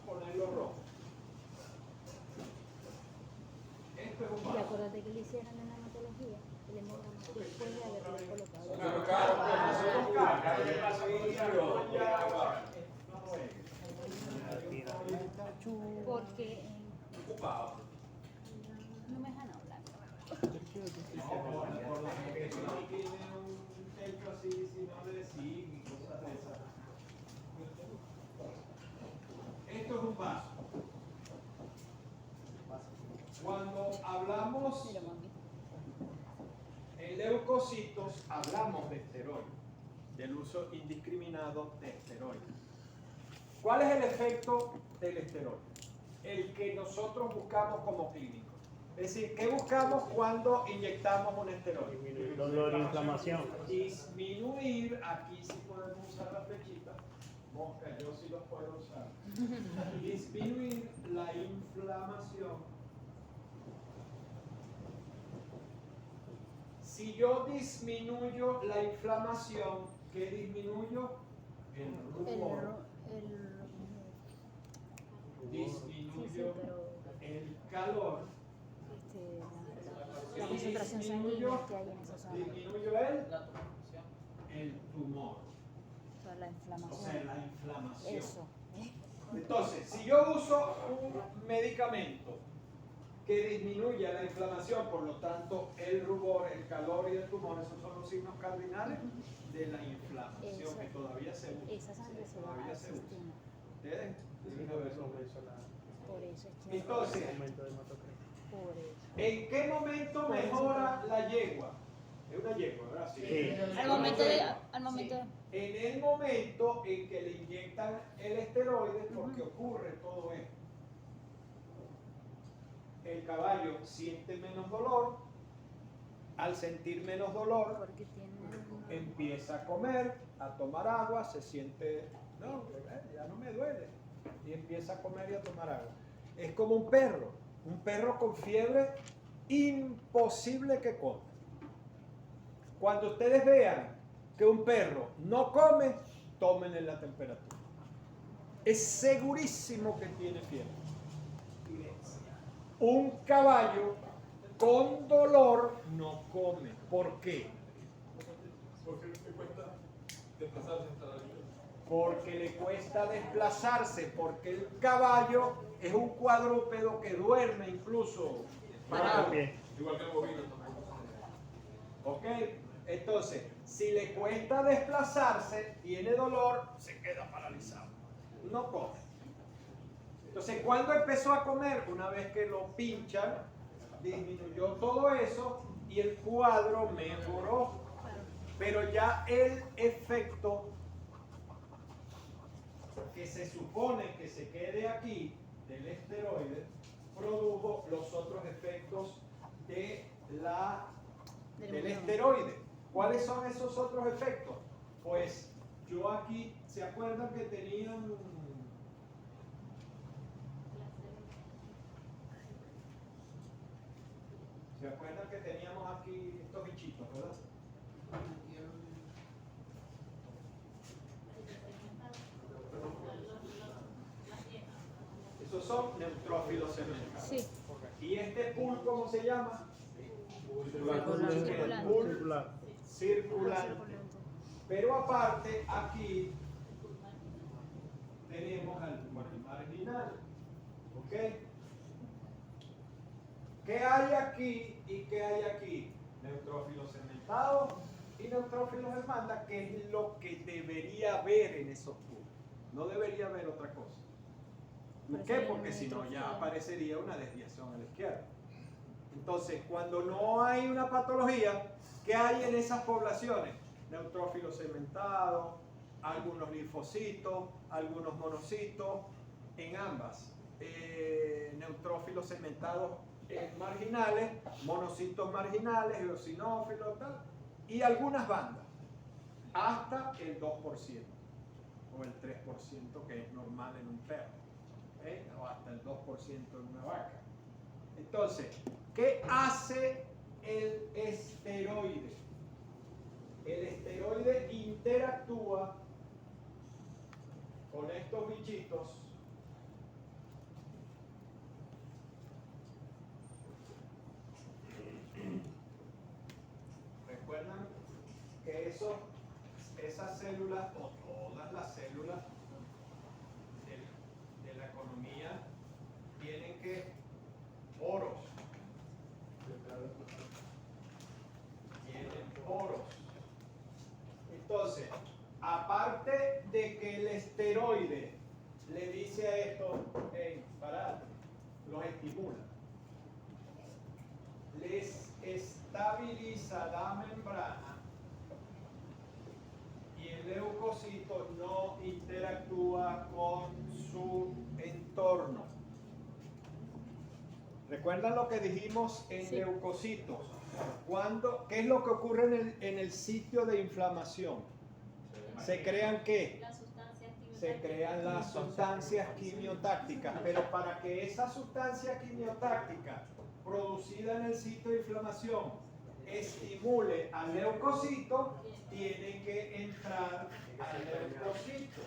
Ponerlo rojo. Esto es un Y vaso. acuérdate que le hicieron en hematología el hemograma después de haberlo colocado. Porque no me dejan hablar. Esto es un vaso. Cuando hablamos Mira, mami. en leucocitos, hablamos de esteroides, del uso indiscriminado de esteroides. ¿Cuál es el efecto del esteroide? El que nosotros buscamos como clínicos. Es decir, ¿qué buscamos cuando inyectamos un esteroide? Disminuir dolor e inflamación. Disminuir, aquí sí podemos usar la flechita, mosca, yo sí los puedo usar. Disminuir la inflamación. Si yo disminuyo la inflamación, ¿qué disminuyo? El, rubor, ro- el, disminuyo pero el calor, la concentración sanguínea que hay en esa zona, disminuyo el tumor, o sea, la o inflamación. sea, la inflamación. Eso. Entonces, si yo uso un medicamento que disminuya la inflamación, por lo tanto, el rubor, el calor y el tumor, esos son los signos cardinales de la inflamación Eso. que todavía se usa. Esa sangre se llama Todavía se usa. cistina. ¿Ustedes? Por eso es que Entonces, por eso. ¿en qué momento mejora la yegua? Es una yegua, ¿verdad? Sí. Al momento de En el momento en que le inyectan el esteroide, porque ocurre todo esto. El caballo siente menos dolor, al sentir menos dolor, porque tiene empieza a comer, a tomar agua, se siente, no, ya no me duele, y empieza a comer y a tomar agua. Es como un perro con fiebre, imposible que coma. Cuando ustedes vean que un perro no come, tómenle la temperatura. Es segurísimo que tiene fiebre. Un caballo con dolor no come. ¿Por qué? Porque te cuesta desplazarse hasta la vida. Porque le cuesta desplazarse, porque el caballo es un cuadrúpedo que duerme incluso parado. Igual que el bovino tampoco. ¿Ok? Entonces, si le cuesta desplazarse, tiene dolor, se queda paralizado. No come. Entonces, ¿cuándo empezó a comer? Una vez que lo pinchan, disminuyó todo eso y el cuadro mejoró. Pero ya el efecto que se supone que se quede aquí del esteroide produjo los otros efectos de del esteroide. ¿Cuáles son esos otros efectos? Pues yo aquí, ¿se acuerdan que tenían aquí estos bichitos, verdad? Esos son neutrófilos segmentados. Sí. ¿Y este pool cómo se llama? Circulante. Pool circulante. Pero aparte, aquí tenemos al marginal. ¿Ok? ¿Qué hay aquí y qué hay aquí? Neutrófilos segmentados y neutrófilos en banda, que es lo que debería haber en esos pools. No debería haber otra cosa. ¿Por qué? Porque si no ya aparecería una desviación a la izquierda. Entonces, cuando no hay una patología, ¿qué hay en esas poblaciones? Neutrófilos segmentados, algunos linfocitos, algunos monocitos, en ambas. Neutrófilos segmentados marginales, monocitos marginales, eosinófilos, tal, y algunas bandas, hasta el 2% o el 3% que es normal en un perro, o hasta el 2% en una vaca. Entonces, ¿qué hace el esteroide? El esteroide interactúa con estos bichitos recuerdan que esas células o todas las células de la economía tienen que poros. Tienen poros. Entonces, aparte de que el esteroide le dice a esto, hey, parad, los estimula, les estabiliza la membrana y el leucocito no interactúa con su entorno. ¿Recuerdan lo que dijimos en leucocitos? ¿Qué es lo que ocurre en el sitio de inflamación? ¿Se crean qué? Se crean las sustancias quimiotácticas, pero para que esa sustancia quimiotáctica producida en el sitio de inflamación estimule al leucocito, tiene que entrar al leucocito.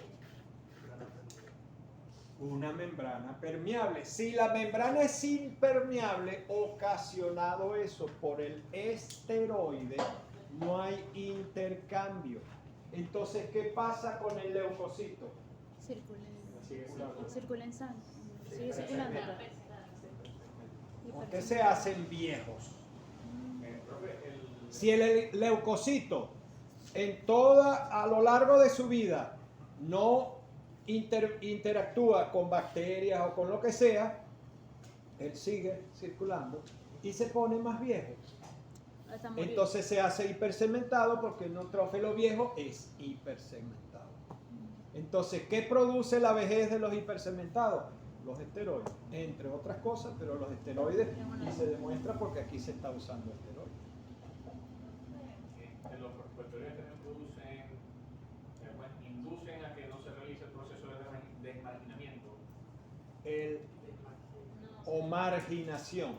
Una membrana permeable. Si la membrana es impermeable, ocasionado eso por el esteroide, no hay intercambio. Entonces, ¿qué pasa con el leucocito? Circula en sangre. Sigue circulando. Porque se hacen viejos. Si el leucocito a lo largo de su vida no interactúa con bacterias o con lo que sea, él sigue circulando y se pone más viejo. Entonces se hace hipercementado porque el neutrófilo viejo es hipercementado. Entonces, ¿qué produce la vejez de los hipercementados? Los esteroides, entre otras cosas, pero los esteroides, y se demuestra porque aquí se está usando esteroides. Los esteroides también inducen a que no se realice el proceso de desmarginamiento. O marginación.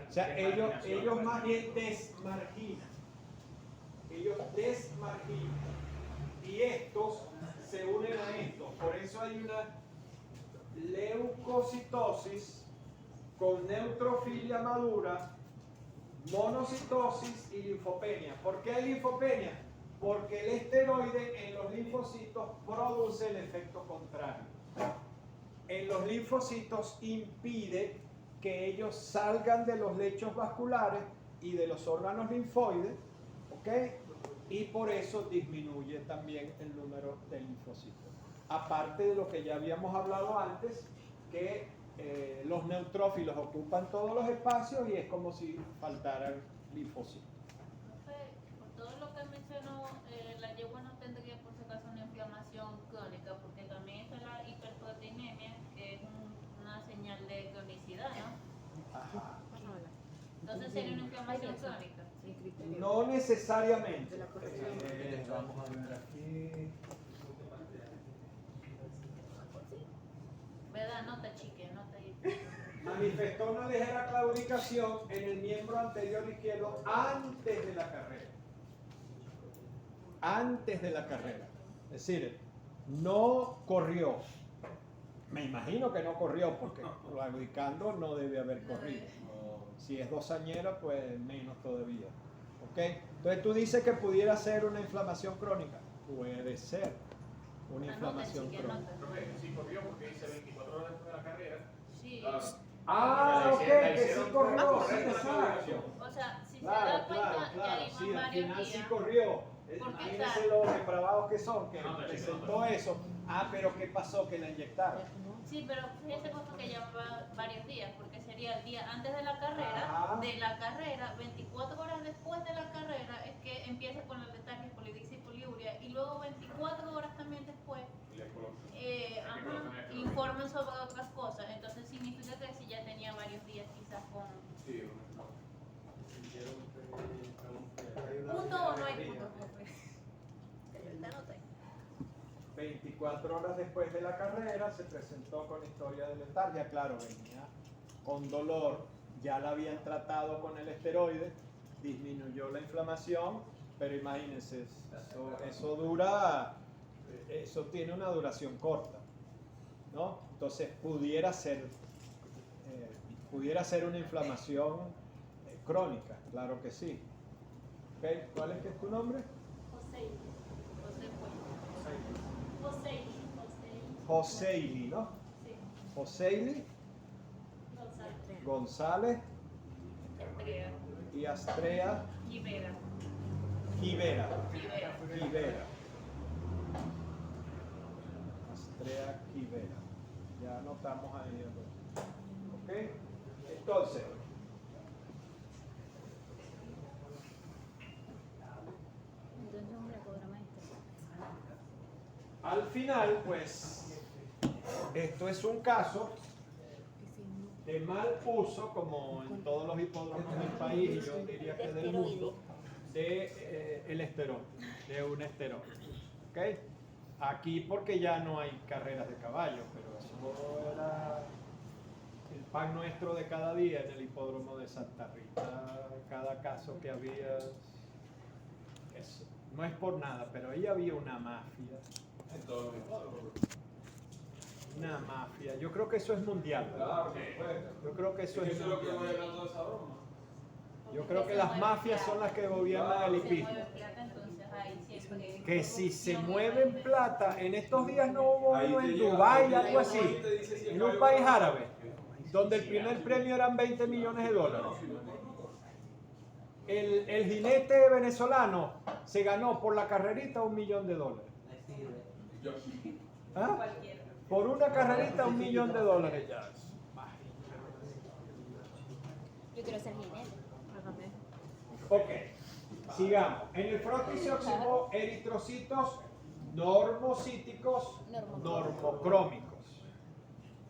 O sea, ellos más bien desmarginan. Ellos desmarginan. Y estos se unen a estos. Por eso hay una leucocitosis con neutrofilia madura, monocitosis y linfopenia. ¿Por qué hay linfopenia? Porque el esteroide en los linfocitos produce el efecto contrario. En los linfocitos impide que ellos salgan de los lechos vasculares y de los órganos linfoides, ¿ok? Y por eso disminuye también el número de linfocitos. Aparte de lo que ya habíamos hablado antes, que los neutrófilos ocupan todos los espacios y es como si faltaran linfocitos. Por todo lo que mencionó, la yegua no tendría por si acaso una inflamación crónica, porque también está la hiperproteinemia, que es una señal de cronicidad, ¿no? Ajá. Entonces sería una inflamación crónica. No necesariamente. Vamos a ver aquí. ¿Verdad? Nota chique, nota ahí. Manifestó una ligera claudicación en el miembro anterior izquierdo antes de la carrera. Antes de la carrera. Es decir, no corrió. Me imagino que no corrió porque claudicando no debe haber corrido. Si es dosañera, pues menos todavía. ¿Ok? Entonces tú dices que pudiera ser una inflamación crónica. Puede ser una inflamación crónica. Sí, corrió porque dice 24 horas después de la carrera. Sí. Ok, que sí corrió. Sí, exacto. O sea, si Claro, se da cuenta, claro. ya hay Sí, al varios final sí días. corrió. Porque Imagínense está- los depravados que son, que No, presentó eso. Pero ¿qué pasó? Que la inyectaron. Sí, pero fíjese porque ya va varios días, porque sería el día antes de la carrera, Ajá. 24 horas después de la carrera es que empieza con la letargia, polidixia y poliuria, y luego 24 horas también después informan sobre otras cosas. Entonces significa que si ya tenía varios días quizás con... ¿Punto o no hay punto? La nota ahí. 24 horas después de la carrera se presentó con historia de letargia. Claro, venía con dolor. Ya la habían tratado con el esteroide. Disminuyó la inflamación. Pero imagínense, eso tiene una duración corta, ¿no? Entonces pudiera ser una inflamación crónica, claro que sí. ¿Okay? ¿Cuál es tu nombre? Joseili, ¿no? Sí. Joseili González y Astrea Quivera. Givera. Quivera. Quivera. Astrea Quivera. Ya anotamos ahí. ¿Ok? Entonces, Entonces, hombre, cobra maestra. al final, pues, esto es un caso de mal uso, como en todos los hipódromos del país, y yo diría que del mundo, de el esteroide, de un esteroide. ¿Ok? Aquí porque ya no hay carreras de caballos, pero eso era el pan nuestro de cada día en el hipódromo de Santa Rita cada caso que había. No es por nada, pero ahí había una mafia. Una mafia. Yo creo que eso es mundial. Yo creo que eso es mundial. Yo creo que las mafias son las que gobiernan el hipismo. Que si se mueven plata, en estos días no hubo uno en Dubái, algo así, en un país árabe, donde el primer premio eran 20 millones de dólares. El jinete venezolano se ganó por la carrerita $1 millón de dólares. ¿Ah? Por una carrerita $1 millón de dólares ya. Yo quiero ser jinete. Ok, sigamos. En el frotis se observó eritrocitos normocíticos, normocrómicos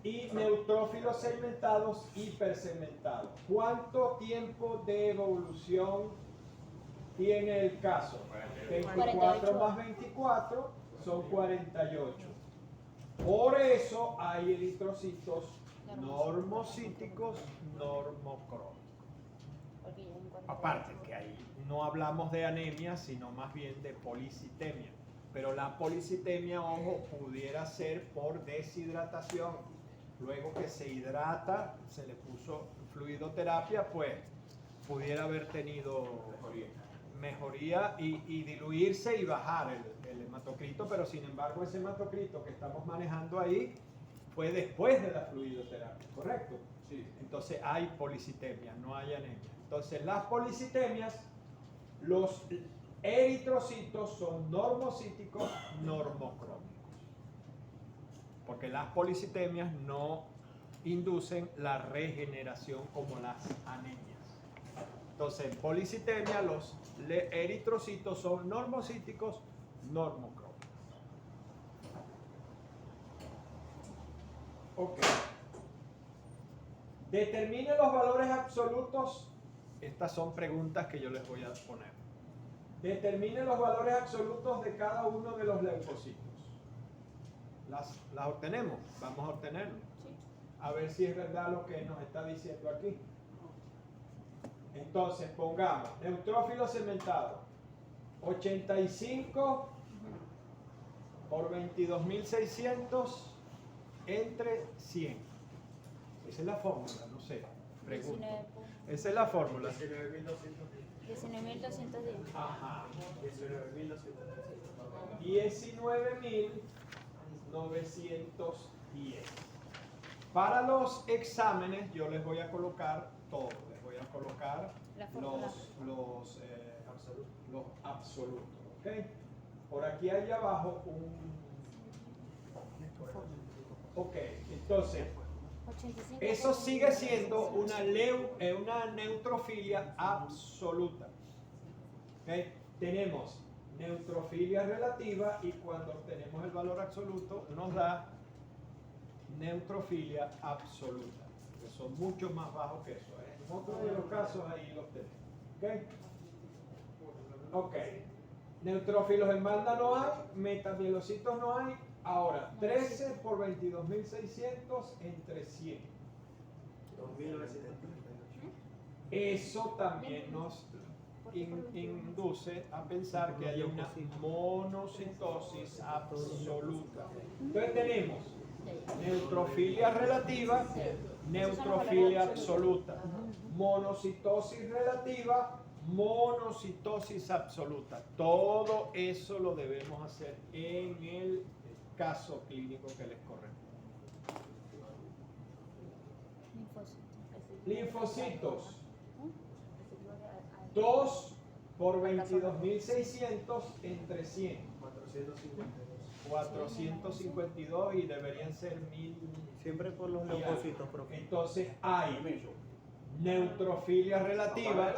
y neutrófilos segmentados hipersegmentados. ¿Cuánto tiempo de evolución tiene el caso? 24 más 24 son 48. Por eso hay eritrocitos normocíticos, normocrómicos. Aparte que ahí no hablamos de anemia, sino más bien de policitemia. Pero la policitemia, ojo, pudiera ser por deshidratación. Luego que se hidrata, se le puso fluidoterapia, pues pudiera haber tenido mejoría y diluirse y bajar el hematocrito, pero sin embargo ese hematocrito que estamos manejando ahí fue después de la fluidoterapia, ¿correcto? Sí. Entonces hay policitemia, no hay anemia. Entonces las policitemias, los eritrocitos son normocíticos, normocrómicos. Porque las policitemias no inducen la regeneración como las anemias. Entonces en policitemia los eritrocitos son normocíticos, normocrómicos. Ok. Determine los valores absolutos. Estas son preguntas que yo les voy a poner. Determine los valores absolutos de cada uno de los leucocitos. ¿Las obtenemos? Vamos a obtenerlo. A ver si es verdad lo que nos está diciendo aquí. Entonces, pongamos neutrófilo segmentado. 85 por 22.600 entre 100. Esa es la fórmula, no sé. Pregunto. Esa es la fórmula. 19.210. Ajá. 19.910. Para los exámenes yo les voy a colocar todo. Les voy a colocar los absolutos. ¿Okay? Por aquí hay abajo un... Ok, entonces... Eso sigue siendo una neutrofilia absoluta. ¿Okay? Tenemos neutrofilia relativa y cuando obtenemos el valor absoluto nos da neutrofilia absoluta, que son mucho más bajos que eso. En otros de los casos ahí los tenemos. ¿Ok? Neutrófilos en banda no hay, metamielocitos no hay. Ahora, 13 por 22.600 entre 100. 2.930. Eso también nos induce a pensar que hay una monocitosis absoluta. Entonces tenemos neutrofilia relativa, neutrofilia absoluta, monocitosis relativa, monocitosis absoluta. Todo eso lo debemos hacer en el caso clínico que les corresponde. Linfocitos. 2 por 22.600 entre 100. 452 y deberían ser 1000. Siempre por los leucocitos, profe. Entonces hay neutrofilia relativa.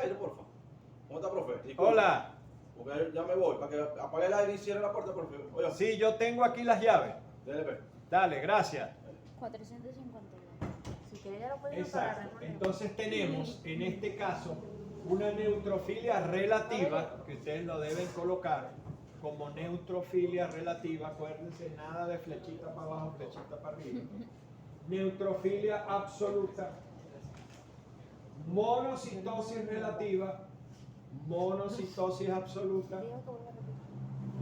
¿Cómo está, profe? Hola. Porque ya me voy, para que apague el aire y cierre la puerta, profe. Oiga. Sí, yo tengo aquí las llaves. Dale, dale, gracias. 452. Si querés ya lo podemos Exacto. Entonces tenemos en este caso una neutrofilia relativa, que ustedes lo deben colocar como neutrofilia relativa. Acuérdense, nada de flechita para abajo, flechita para arriba. Neutrofilia absoluta. monocitosis relativa, monocitosis absoluta,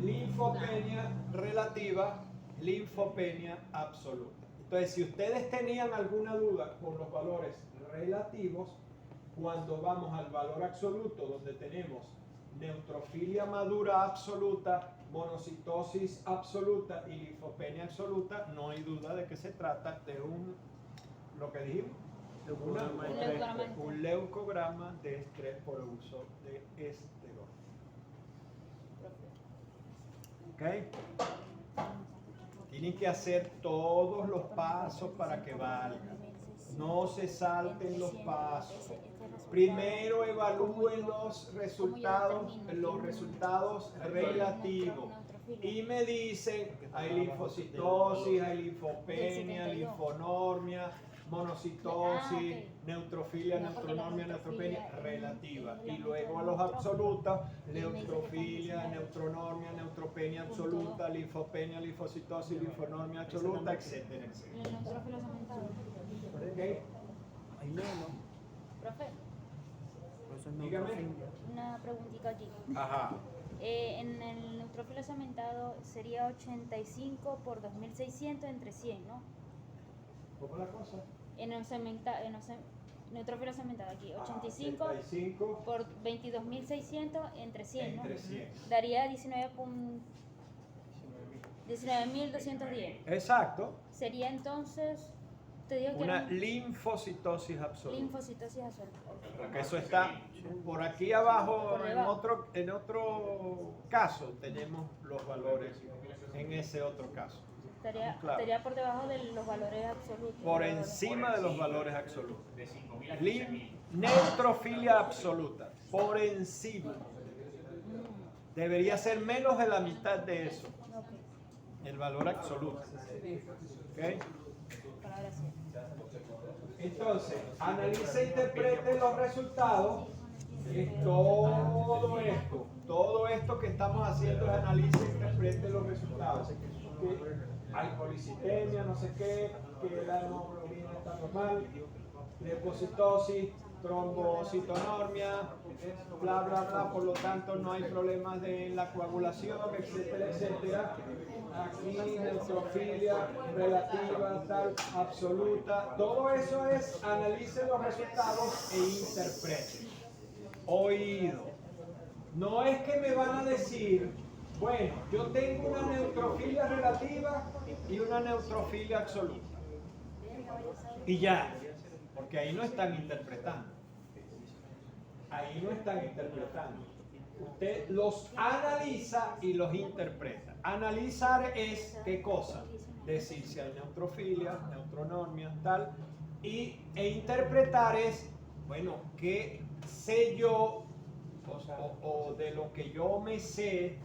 linfopenia relativa, linfopenia absoluta. Entonces, si ustedes tenían alguna duda con los valores relativos, cuando vamos al valor absoluto, donde tenemos neutrofilia madura absoluta, monocitosis absoluta y linfopenia absoluta, no hay duda de que se trata de lo que dijimos, un leucograma de estrés por uso de esteroides. ¿Ok? Tienen que hacer todos los pasos para que valgan. No se salten los pasos. Primero evalúen los resultados relativos. Y me dicen, hay linfocitosis, hay linfopenia, linfonormia, monocitosis, neutrofilia, neutronormia, neutropenia relativa. Y luego a los absolutos, neutrofilia, neutronormia, neutropenia absoluta, linfopenia, linfocitosis, linfonormia absoluta, etcétera, etcétera. ¿El neutrófilo cementado? ¿Okay? Profe, Dígame. una preguntita allí. Ajá. En el neutrófilo cementado sería 85 por 2600 entre 100, ¿no? ¿Cómo la cosa? En el neutrófilo cementado aquí, 85 85 por 22.600 entre 100, ¿no? entre 100. Daría 19.210. Exacto. Sería entonces, te digo que Una era linfocitosis absoluta. linfocitosis absoluta. Porque eso está por aquí abajo, Por en debajo. otro caso tenemos los valores en ese otro caso. Estaría, Claro. estaría por debajo de los valores absolutos. Por encima de los valores absolutos. De 5.000 a 15.000. Neutrofilia absoluta, por encima. Debería ser menos de la mitad de eso, Ok, el valor absoluto. ¿Ok? ahora sí. Entonces, analice e interprete los resultados. Es todo esto que estamos haciendo es analice e interprete los resultados. Que hay policitemia, no sé qué, que la hemoglobina está normal, leucocitosis, trombocitonormia, bla, bla, bla, por lo tanto no hay problemas de la coagulación, etcétera, etcétera. Aquí neutrofilia relativa, tal, absoluta, todo eso es analice los resultados e interprete. Oído. No es que me van a decir, bueno, yo tengo una neutrofilia relativa y una neutrofilia absoluta. Y ya, porque ahí no están interpretando. Ahí no están interpretando. Usted los analiza y los interpreta. Analizar es ¿qué cosa? Decir si hay neutrofilia, neutronormia, tal. E interpretar es, bueno, ¿qué sé yo? O de lo que yo me sé,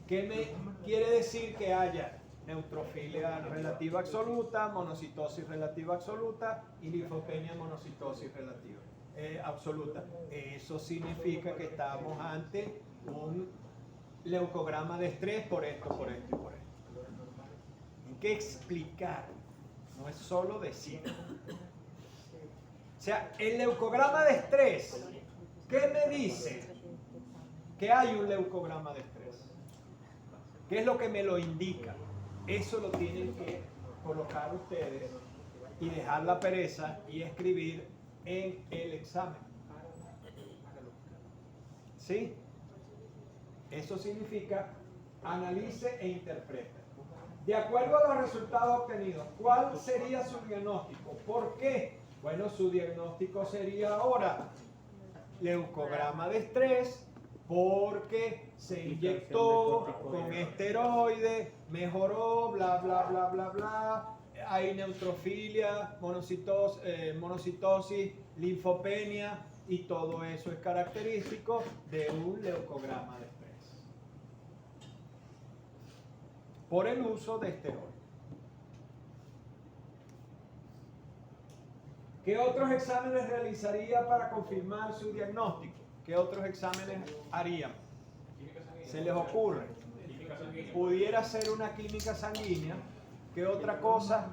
¿qué me quiere decir que haya neutrofilia relativa absoluta, monocitosis relativa absoluta y linfopenia monocitosis relativa absoluta? Eso significa que estamos ante un leucograma de estrés por esto, por esto y por esto. Hay que explicar, no es solo decir. O sea, el leucograma de estrés, ¿qué me dice? Que hay un leucograma de estrés. ¿Qué es lo que me lo indica? Eso lo tienen que colocar ustedes y dejar la pereza y escribir en el examen. ¿Sí? Eso significa analice e interpreta. De acuerdo a los resultados obtenidos, ¿cuál sería su diagnóstico? ¿Por qué? Bueno, su diagnóstico sería ahora leucograma de estrés, porque se inyectó con esteroide, mejoró, bla, bla, bla, bla, bla. Hay neutrofilia, monocitosis, linfopenia, y todo eso es característico de un leucograma de estrés por el uso de esteroides. ¿Qué otros exámenes realizaría para confirmar su diagnóstico? ¿Qué otros exámenes harían? ¿Se les ocurre? Pudiera ser una química sanguínea. ¿Qué otra cosa?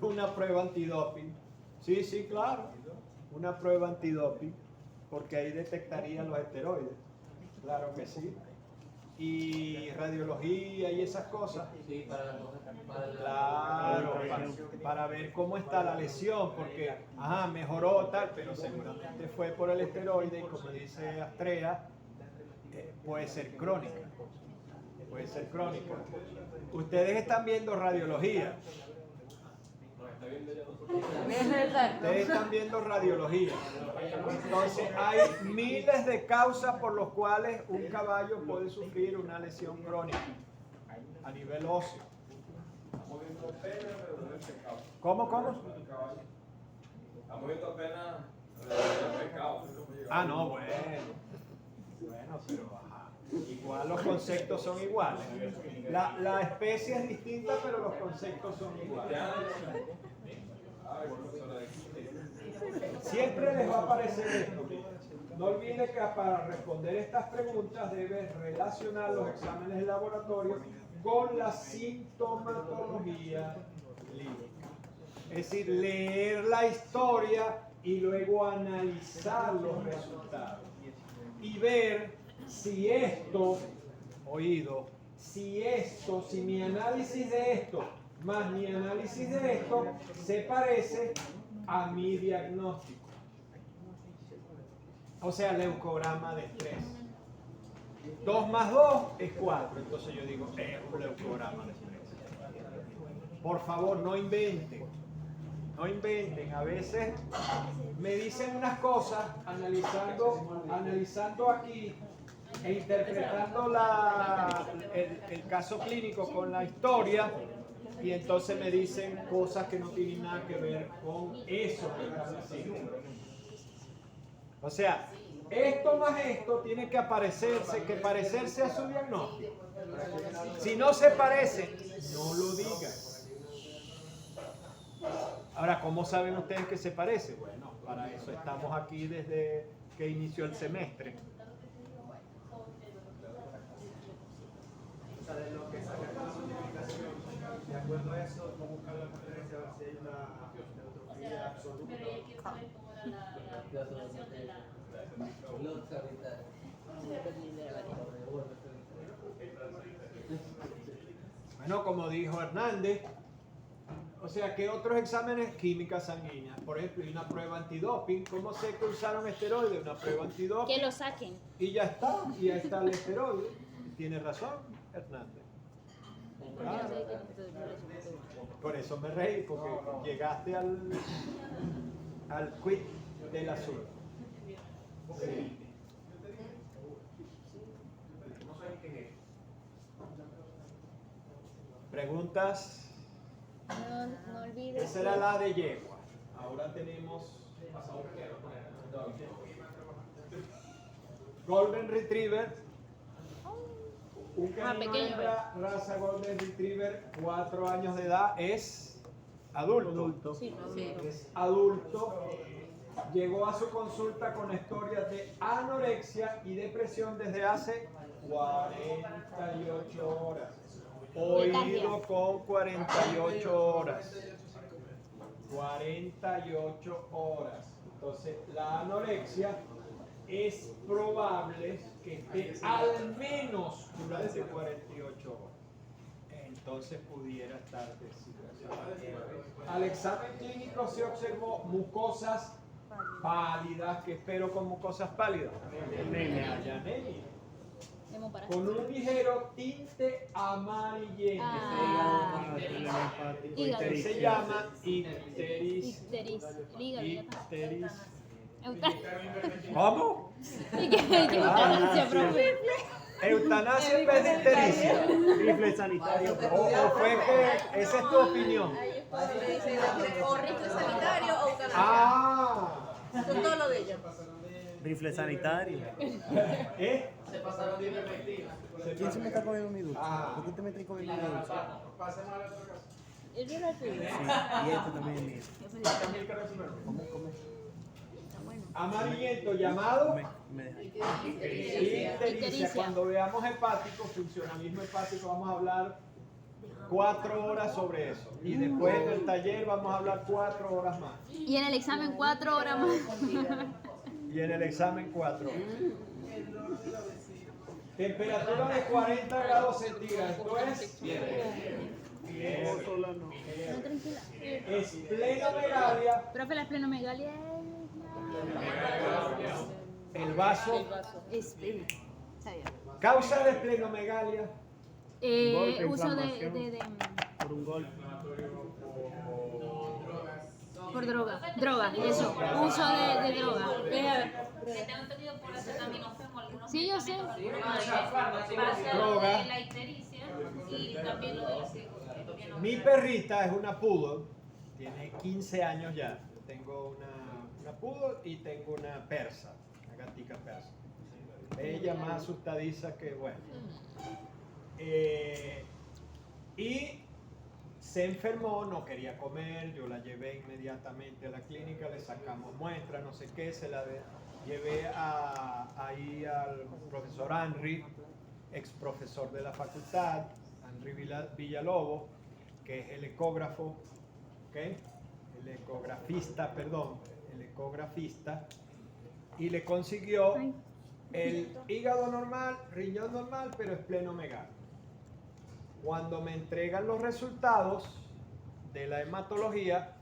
Una prueba antidoping. Sí, sí, claro. Una prueba antidoping, porque ahí detectaría los esteroides. Claro que sí. Y radiología y esas cosas. Sí, Claro, para ver cómo está la lesión, porque, mejoró tal, pero seguramente fue por el esteroide y como dice Astrea, puede ser crónica. Puede ser crónica. Ustedes están viendo radiología. Ustedes están viendo radiología. Entonces hay miles de causas por las cuales un caballo puede sufrir una lesión crónica a nivel óseo. ¿Cómo? Estamos viendo apenas pecado. No, bueno. Bueno, pero igual los conceptos son iguales. La especie es distinta, pero los conceptos son iguales. Siempre les va a aparecer esto. No olvide que para responder estas preguntas debes relacionar los exámenes de laboratorio con la sintomatología clínica. Es decir, leer la historia y luego analizar los resultados. Y ver si esto, si mi análisis de esto más mi análisis de esto se parece a mi diagnóstico. O sea, leucograma de estrés. 2 más 2 es 4. Entonces yo digo, es un leucograma de estrés. Por favor, no inventen. No inventen. A veces me dicen unas cosas analizando aquí e interpretando el caso clínico con la historia, y entonces me dicen cosas que no tienen nada que ver con eso que están haciendo. O sea, esto más esto tiene que parecerse a su diagnóstico. Si no se parece, no lo digan. Ahora, ¿cómo saben ustedes que se parece? Bueno, para eso estamos aquí desde que inició el semestre. O sea, de lo que saca la notificación, de acuerdo a eso, no buscar la referencia a ver si hay una neutrofilía absoluta. Pero yo quiero saber cómo era la calculación de la... Bueno, como dijo Hernández, o sea, ¿qué otros exámenes? Química sanguínea. Por ejemplo, hay una prueba antidoping. ¿Cómo sé que usaron esteroides? Una prueba antidoping. Que lo saquen. Y ya está el esteroide. Tiene razón, Hernández. Claro. Por eso me reí, porque llegaste al quit del asunto. Sí. ¿Preguntas? No olvides. Esa era la de yegua. Ahora tenemos Golden Retriever. Un canino hembra, raza Golden Retriever, 4 años de edad, es adulto. Sí. Es adulto. Llegó a su consulta con historias de anorexia y depresión desde hace 48 horas. Oído con 48 horas. 48 horas. Entonces, la anorexia es probable que esté al menos durante 48 horas. Entonces pudiera estar deshidratada. Al examen clínico se observó mucosas pálidas. ¿Qué espero con mucosas pálidas? Anemia. Con un ligero tinte amarillento. Se llama icteris. ¿Cómo? Eutanasia en vez de ictericia. Rifle sanitario. O fue que esa es tu opinión. O rifle sanitario o eutanasia. Son todo lo de ella. Rifle sanitario. Se pasaron de perspectiva. ¿Quién se me está comiendo mi dulce? ¿Por qué te me estás comiendo mi dulce? Pasemos a la otra casa. ¿El era tuyo? Sí, y este también es mío. Come. Amarillento llamado Me deja. ictericia. Cuando veamos hepático, funcionalismo hepático, vamos a hablar 4 horas sobre eso. Y después en el taller vamos a hablar 4 horas más. Y en el examen 4 horas más. Y en el examen 4 horas. Temperatura de 40 grados centígrados. Esto es No, tranquila. esplenomegalia. Profe, la esplenomegalia El vaso. es... Está bien. Causa de esplenomegalia. Uso de Por un golpe. por droga. Droga, eso. Uso de droga. Que tengo entendido por acetaminofén o algunos Sí, yo sé. pasa Droga. de la ictericia y también lo de la cirrosis. Mi perrita es una poodle. Tiene 15 años ya. Tengo una poodle y tengo una persa. Una gatica persa. Ella más asustadiza que bueno. Y se enfermó, no quería comer, yo la llevé inmediatamente a la clínica, le sacamos muestra, no sé qué, se la llevé ahí al profesor Henry, ex profesor de la facultad, Henry Villalobos, que es el ecógrafo, ¿okay? El ecografista, y le consiguió el hígado normal, riñón normal, pero esplenomegalia. Cuando me entregan los resultados de la hematología,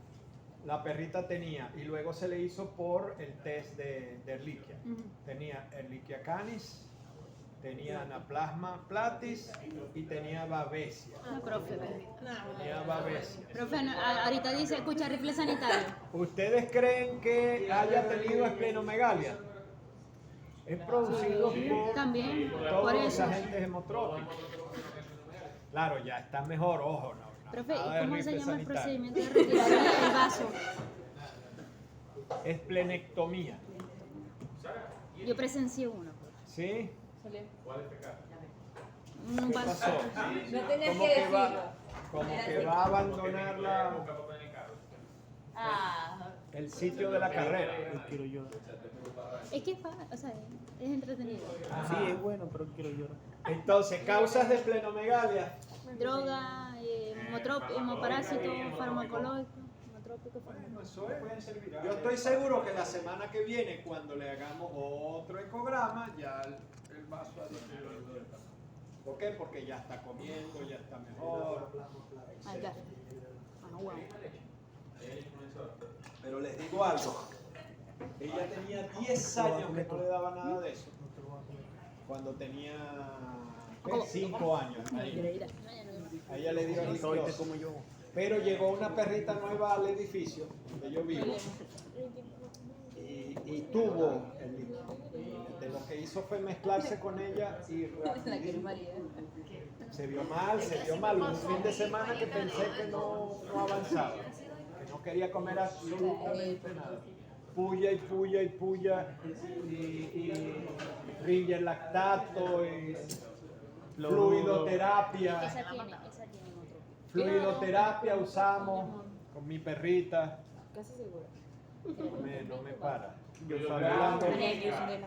la perrita tenía, y luego se le hizo por el test de Ehrlichia. Tenía Ehrlichia canis, tenía Anaplasma platis y tenía Babesia. Profe. Tenía Babesia. Profe, ahorita dice, escucha, rifle sanitario. ¿Ustedes creen que haya tenido esplenomegalia? Es producido por También, todos por los eso. agentes hemotrópicos. Claro, ya está mejor, ojo, no. Profe, nada de ¿cómo se rifle llama el sanitario. procedimiento de retirar el vaso? Esplenectomía. Yo presencié uno. ¿Sí? ¿Cuál es pecado? Un ¿Qué vaso. pasó? No tenías Como que que decirlo. como que va a abandonar Ah, el sitio de la carrera. Quiero llorar. Es que o sea, es entretenido. Sí, es bueno, pero quiero llorar. Entonces, causas de esplenomegalia. Droga, hemoparásito, farmacológico, hemotrópico, farmacológico. Yo estoy seguro que la semana que viene, cuando le hagamos otro ecograma, ya el vaso ha disminuido. ¿Por qué? Porque ya está comiendo, ya está mejor. Acá. Wow. Pero les digo algo. Ella tenía 10 años que no le daba nada de eso. Cuando tenía 5 años. A ella le dio licor. Pero llegó una perrita nueva al edificio donde yo vivo y tuvo el líquido. De lo que hizo fue mezclarse con ella y rapidísimo. Se vio mal. Un fin de semana que pensé que no avanzaba, que no quería comer absolutamente nada. Puya y rilla el lactato y fluidoterapia. Esa tiene otro. Fluidoterapia usamos con mi perrita. casi segura. No me para.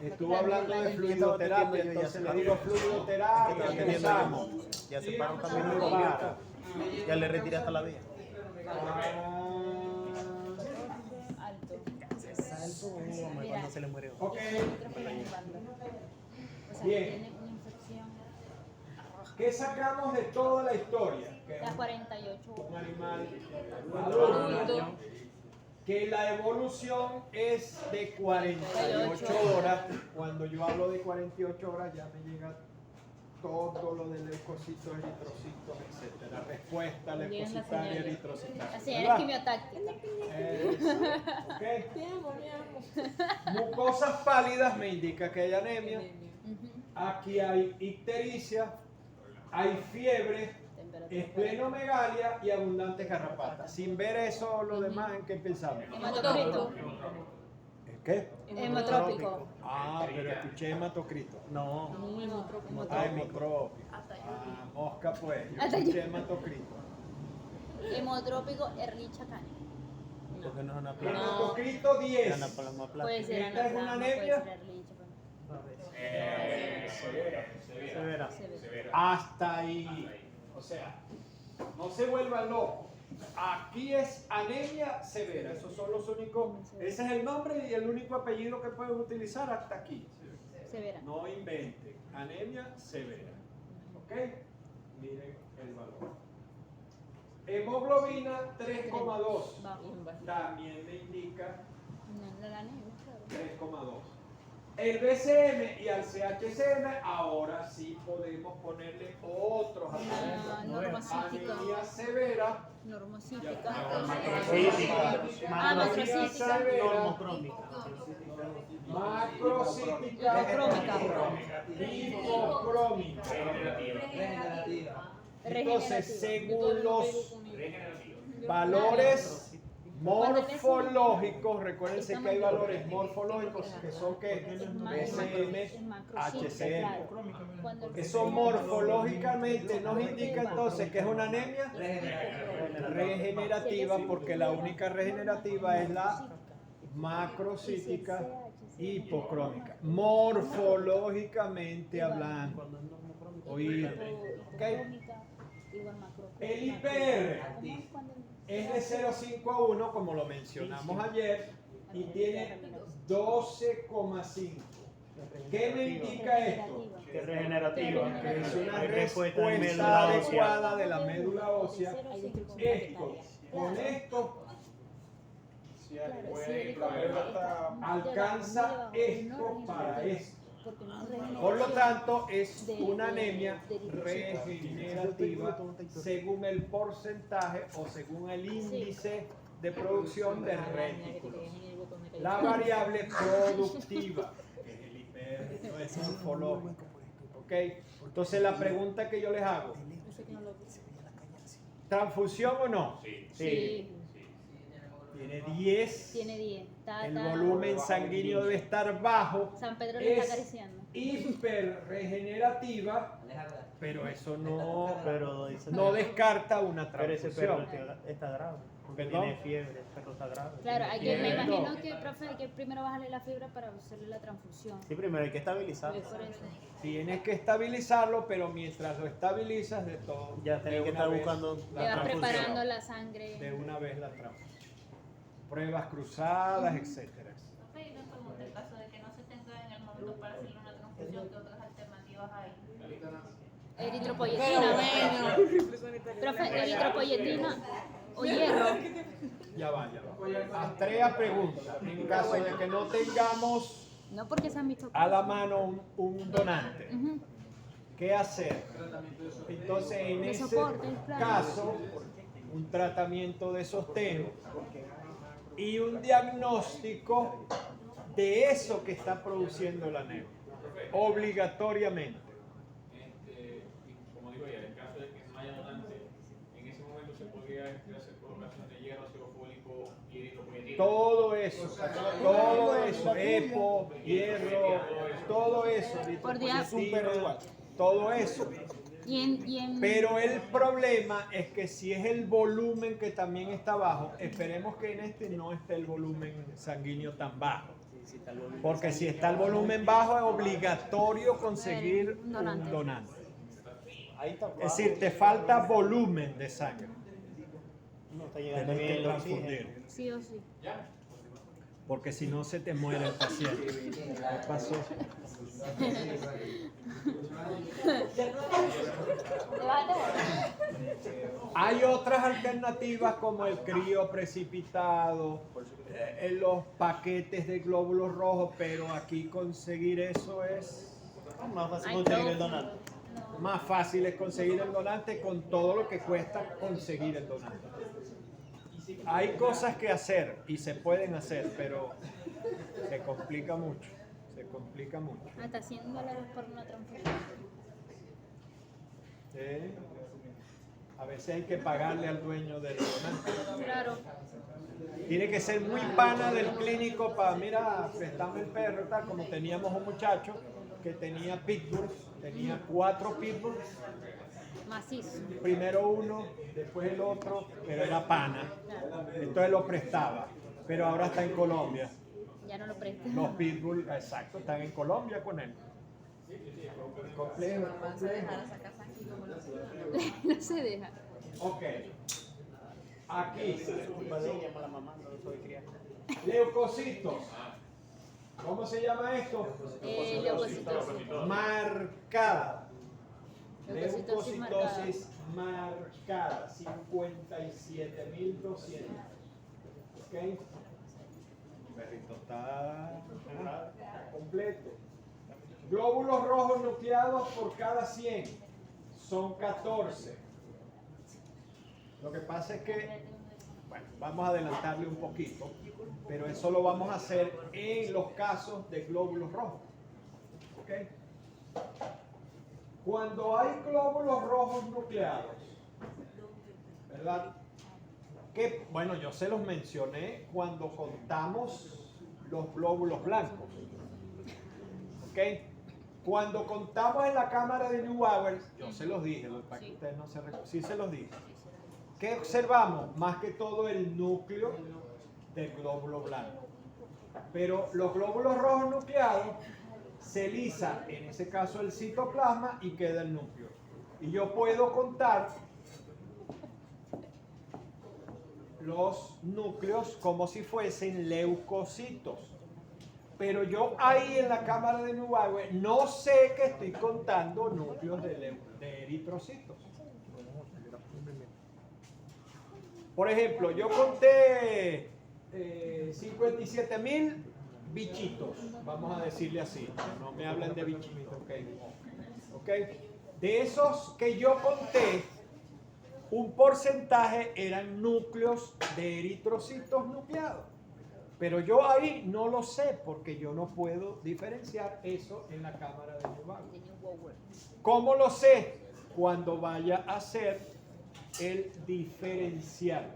Estuve hablando de fluidoterapia, entonces le digo fluidoterapia que usamos. Ya se paró también No el me gobierno. para. Ya le retiraste la vía. Alto. Cuando se le murió. Ok. O sea, Bien. tiene una infección. ¿Qué sacamos de toda la historia? Que Las 48 un animal adulto, que la evolución es de 48 horas. Cuando yo hablo de 48 horas ya me llega todo lo de leucocitos, eritrocitos, etc. Respuesta leucocitaria, eritrocitaria. Así eres ¿Verdad? quimiotáctica. Ok. Mucosas pálidas me indica que hay anemia. Aquí hay ictericia, hay fiebre, esplenomegalia y abundantes garrapatas. Sin ver eso, lo demás, ¿en qué pensamos? Hematocrito. ¿Qué? Hemotrópico. Ah, pero escuché hematocrito. No. Ah, hemotrópico. Ah, mosca pues. Yo Hasta escuché yo. hematocrito. Hemotrópico Ehrlichia canis. Porque no es una planta. Hematocrito 10. Puede ser ¿Esta es una anaplasma, puede anemia? ser Ehrlichia. Severa. Severa. Severa. Hasta ahí. O sea, No se vuelvan locos. Aquí es anemia severa. Esos son los únicos. Ese es el nombre y el único apellido que pueden utilizar hasta aquí. Severa. No inventen. Anemia severa. ¿Ok? Miren el valor. Hemoglobina 3,2. También me indica No, la anemia, claro. 3,2. El BCM y al CHCM ahora sí podemos ponerle otros normocítica. anemia severa. Normocítica. Macrocítica, normocrómica. Macrocítica, hipocrómica. Entonces, según los valores morfológicos, recuérdense que hay valores morfológicos que son que BCM, HCM. Eso morfológicamente nos indica entonces que es una anemia regenerativa, porque la única regenerativa es la macrocítica hipocrómica. Morfológicamente hablando. Oído. ¿Okay? El IPR es de 0,5 a 1, como lo mencionamos ayer, y tiene 12,5. ¿Qué me indica esto? Que es regenerativa. Que es una respuesta de respuesta médula adecuada de la médula ósea. Esto, con esto, alcanza esto para esto. Por lo tanto, es una anemia regenerativa según el porcentaje o según el índice de producción de retículos. La variable productiva, que es el IPR, no es morfológico. ¿Ok? Entonces, la pregunta que yo les hago, ¿transfusión o no? Sí. Tiene 10. Tiene 10. El volumen sanguíneo debe estar bajo. San Pedro le está acariciando. Hiperregenerativa, pero eso no no descarta una Pero ese perro transfusión. está grave. Porque ¿Perdón? tiene fiebre, el perro está grave. Claro, hay que, Tiene me fiebre. imagino que, profe, hay que primero bajarle la fibra para hacerle la transfusión. Sí, primero hay que estabilizarlo. Por eso. Tienes que estabilizarlo, pero mientras lo estabilizas, de todo. Ya tenés que estar buscando Le vas preparando la sangre. De una vez la transfusión. Pruebas cruzadas, etcétera. Profe, y una pregunta, en caso de que no se tenga en el momento para hacerle una transfusión, ¿qué otras alternativas hay? Eritropoyetina. Profe, eritropoyetina o hierro. Ya va. Astrea pregunta, en caso de que no tengamos No porque se han visto. a la mano un donante, ¿qué hacer? Entonces, en De ese soporte, claro. caso, un tratamiento de sostén y un diagnóstico de eso que está produciendo la anemia, obligatoriamente. Como digo ya, en caso de que no haya donante, en ese momento se podría hacer colocación de hierro, ácido fólico y eritropoyetina. Todo eso, EPO, hierro, todo eso, Por día. todo eso. Y en Pero el problema es que si es el volumen que también está bajo, esperemos que en este no esté el volumen sanguíneo tan bajo. Porque si está el volumen bajo es obligatorio conseguir un donante. Es decir, te falta volumen de sangre. No está llegando Tienes que bien el oxígeno. transfundir. sí o sí. Porque si no se te muere el paciente. ¿Qué pasó? Hay otras alternativas como el crío precipitado, los paquetes de glóbulos rojos, pero aquí conseguir eso es Más fácil conseguir el donante. más fácil es conseguir el donante con todo lo que cuesta conseguir el donante. Hay cosas que hacer y se pueden hacer, pero se complica mucho. Se complica mucho. Hasta $100 por una transfusión. A veces hay que pagarle al dueño del donante. Claro. Tiene que ser muy pana del clínico para, mira, prestame el perro, tal, como teníamos un muchacho que tenía pitbulls, tenía 4 pitbulls, Macizo. primero uno, después el otro, pero era pana, entonces lo prestaba, pero ahora está en Colombia. Ya no lo presta. Los pitbulls, exacto, están en Colombia con él. Complejo, Mamá se dejara sacar sangre como lo hacía. No se deja. Ok. Aquí. Leucocitos. ¿Cómo se llama esto? Leucocitosis. Marcada. Leucocitosis Leucocitosis marcada. 57.200. Ok. El perrito está completo. Glóbulos rojos nucleados por cada 100 son 14. Lo que pasa es que, bueno, vamos a adelantarle un poquito, pero eso lo vamos a hacer en los casos de glóbulos rojos. ¿Ok? Cuando hay glóbulos rojos nucleados, ¿verdad? Que, bueno, yo se los mencioné cuando contamos los glóbulos blancos. ¿Ok? Cuando contamos en la cámara de Neubauer, yo se los dije, para que ustedes no se recuerden, sí se los dije. ¿Qué observamos? Más que todo el núcleo del glóbulo blanco. Pero los glóbulos rojos nucleados se lisa, en ese caso el citoplasma, y queda el núcleo. Y yo puedo contar los núcleos como si fuesen leucocitos. Pero yo ahí en la cámara de Neubauer no sé que estoy contando núcleos de eritrocitos. Por ejemplo, yo conté 57.000 bichitos, vamos a decirle así. No me hablan de bichitos, ¿ok? De esos que yo conté, un porcentaje eran núcleos de eritrocitos nucleados. Pero yo ahí no lo sé porque yo no puedo diferenciar eso en la cámara de Neubauer. ¿Cómo lo sé? Cuando vaya a hacer el diferencial.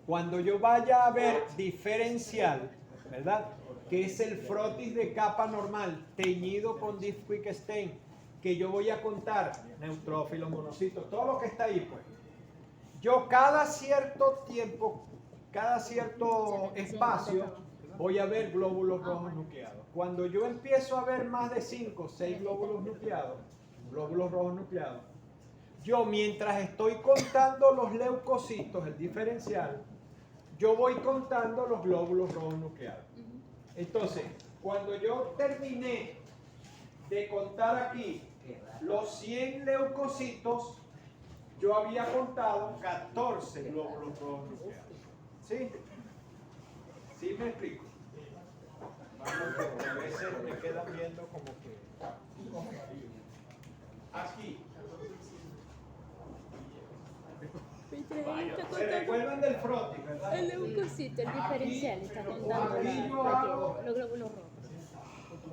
Cuando yo vaya a ver diferencial, ¿verdad? Que es el frotis de capa normal teñido con Diffie-Hellman, que yo voy a contar neutrófilos, monocitos, todo lo que está ahí, pues. Yo cada cierto tiempo, cada cierto espacio, voy a ver glóbulos rojos nucleados. Cuando yo empiezo a ver más de 5 o 6 glóbulos rojos nucleados, yo mientras estoy contando los leucocitos, el diferencial, yo voy contando los glóbulos rojos nucleados. Entonces, cuando yo terminé de contar aquí los 100 leucocitos, yo había contado 14 glóbulos rojos nucleados. ¿Sí? ¿Sí me explico? Vamos, porque a veces me quedan viendo como que... Aquí. Se recuerdan del frotis, ¿verdad? El leucocito, el diferencial, está contando los glóbulos rojos.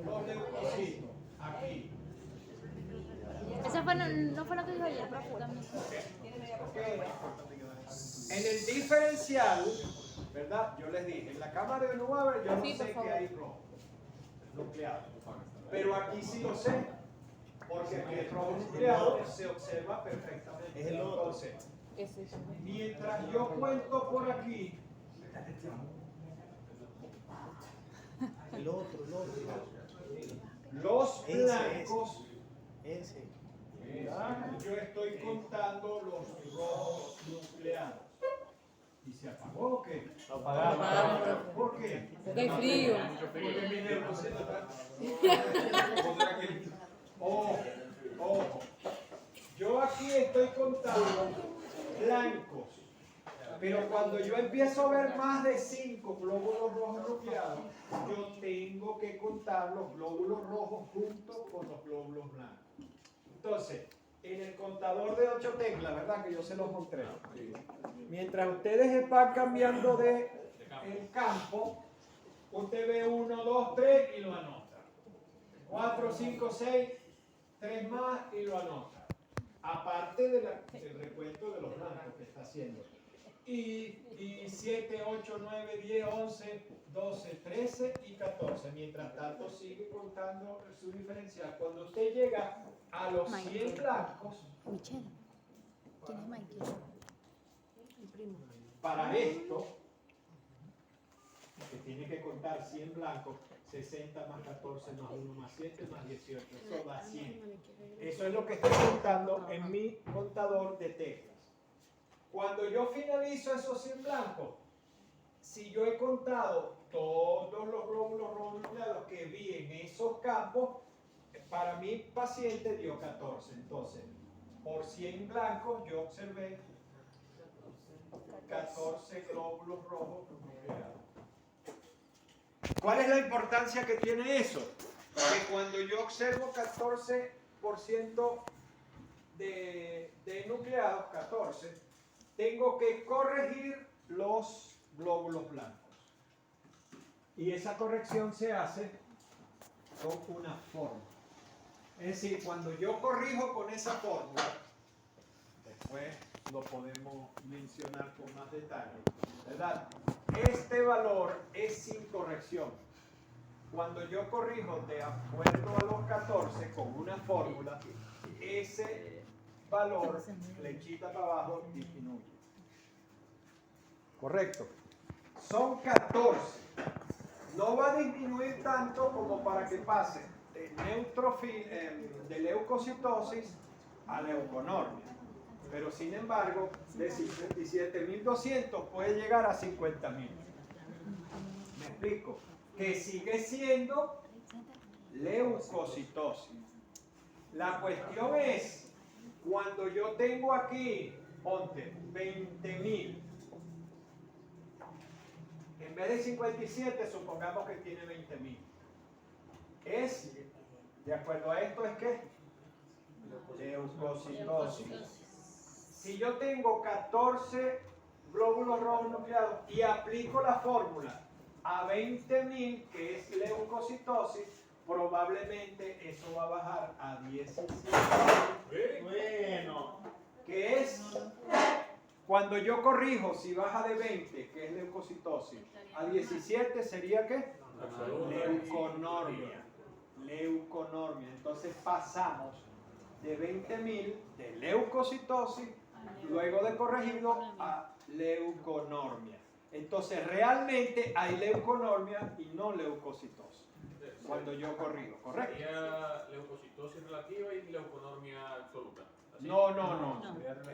Los leucocitos, aquí. Esa fue, no fue lo que dijo ayer, profe, también. En el diferencial, ¿verdad? Yo les dije, en la cámara de Neubauer yo no sé que hay rojo nucleado. Pero aquí sí lo sé, porque el rojo nucleado se observa perfectamente. Es el otro. Mientras yo cuento por aquí, los blancos, yo estoy contando los rojos nucleados. ¿Y se apagó o qué? Lo apagaron. ¿Por qué? Porque hay frío. Porque mi nerviosismo está... Ojo. Yo aquí estoy contando blancos. Pero cuando yo empiezo a ver más de 5 glóbulos rojos nucleados, yo tengo que contar los glóbulos rojos junto con los glóbulos blancos. Entonces, en el contador de 8 teclas, ¿verdad? Que yo se los mostré. Mientras ustedes van cambiando de el campo, usted ve 1, 2, 3 y lo anota. 4, 5, 6, 3 más y lo anota. Aparte del recuento de los blancos que está haciendo. Y 7, 8, 9, 10, 11, 12, 13 y 14. Mientras tanto sigue contando su diferencial. Cuando usted llega a los 100 blancos, Michelle, ¿quién es Mikey? El primo. para esto, porque tiene que contar 100 blancos, 60 más 14 más 1 más 7 más 18, eso da 100. Eso es lo que estoy contando en mi contador de teclas. Cuando yo finalizo esos 100 blancos, si yo he contado todos los glóbulos rojos nucleados que vi en esos campos, para mi paciente dio 14. Entonces, por 100 blancos yo observé 14 glóbulos rojos nucleados. ¿Cuál es la importancia que tiene eso? Que cuando yo observo 14% de nucleados, 14, tengo que corregir los glóbulos blancos. Y esa corrección se hace con una fórmula. Es decir, cuando yo corrijo con esa fórmula, después lo podemos mencionar con más detalle, ¿verdad? Este valor es sin corrección. Cuando yo corrijo de acuerdo a los 14 con una fórmula, ese valor, flechita para abajo, disminuye. Correcto. Son 14. No va a disminuir tanto como para que pase de leucocitosis a leuconormia. Pero sin embargo, de 57.200 puede llegar a 50.000. ¿Me explico? Que sigue siendo leucocitosis. La cuestión es, cuando yo tengo aquí, ponte, 20.000. En vez de 57, supongamos que tiene 20.000. Es, de acuerdo a esto, ¿es qué? Leucocitosis. Si yo tengo 14 glóbulos rojos nucleados y aplico la fórmula a 20.000, que es leucocitosis, probablemente eso va a bajar a 17. Bueno. Que es, cuando yo corrijo, si baja de 20, que es leucocitosis, a 17 sería ¿qué? Leuconormia. Leuconormia. Entonces pasamos de 20.000 de leucocitosis, luego de corregido, a leuconormia. Entonces realmente hay leuconormia y no leucocitosis cuando yo corrijo, ¿correcto? Sería leucocitosis relativa y leuconormia absoluta. ¿Así? No.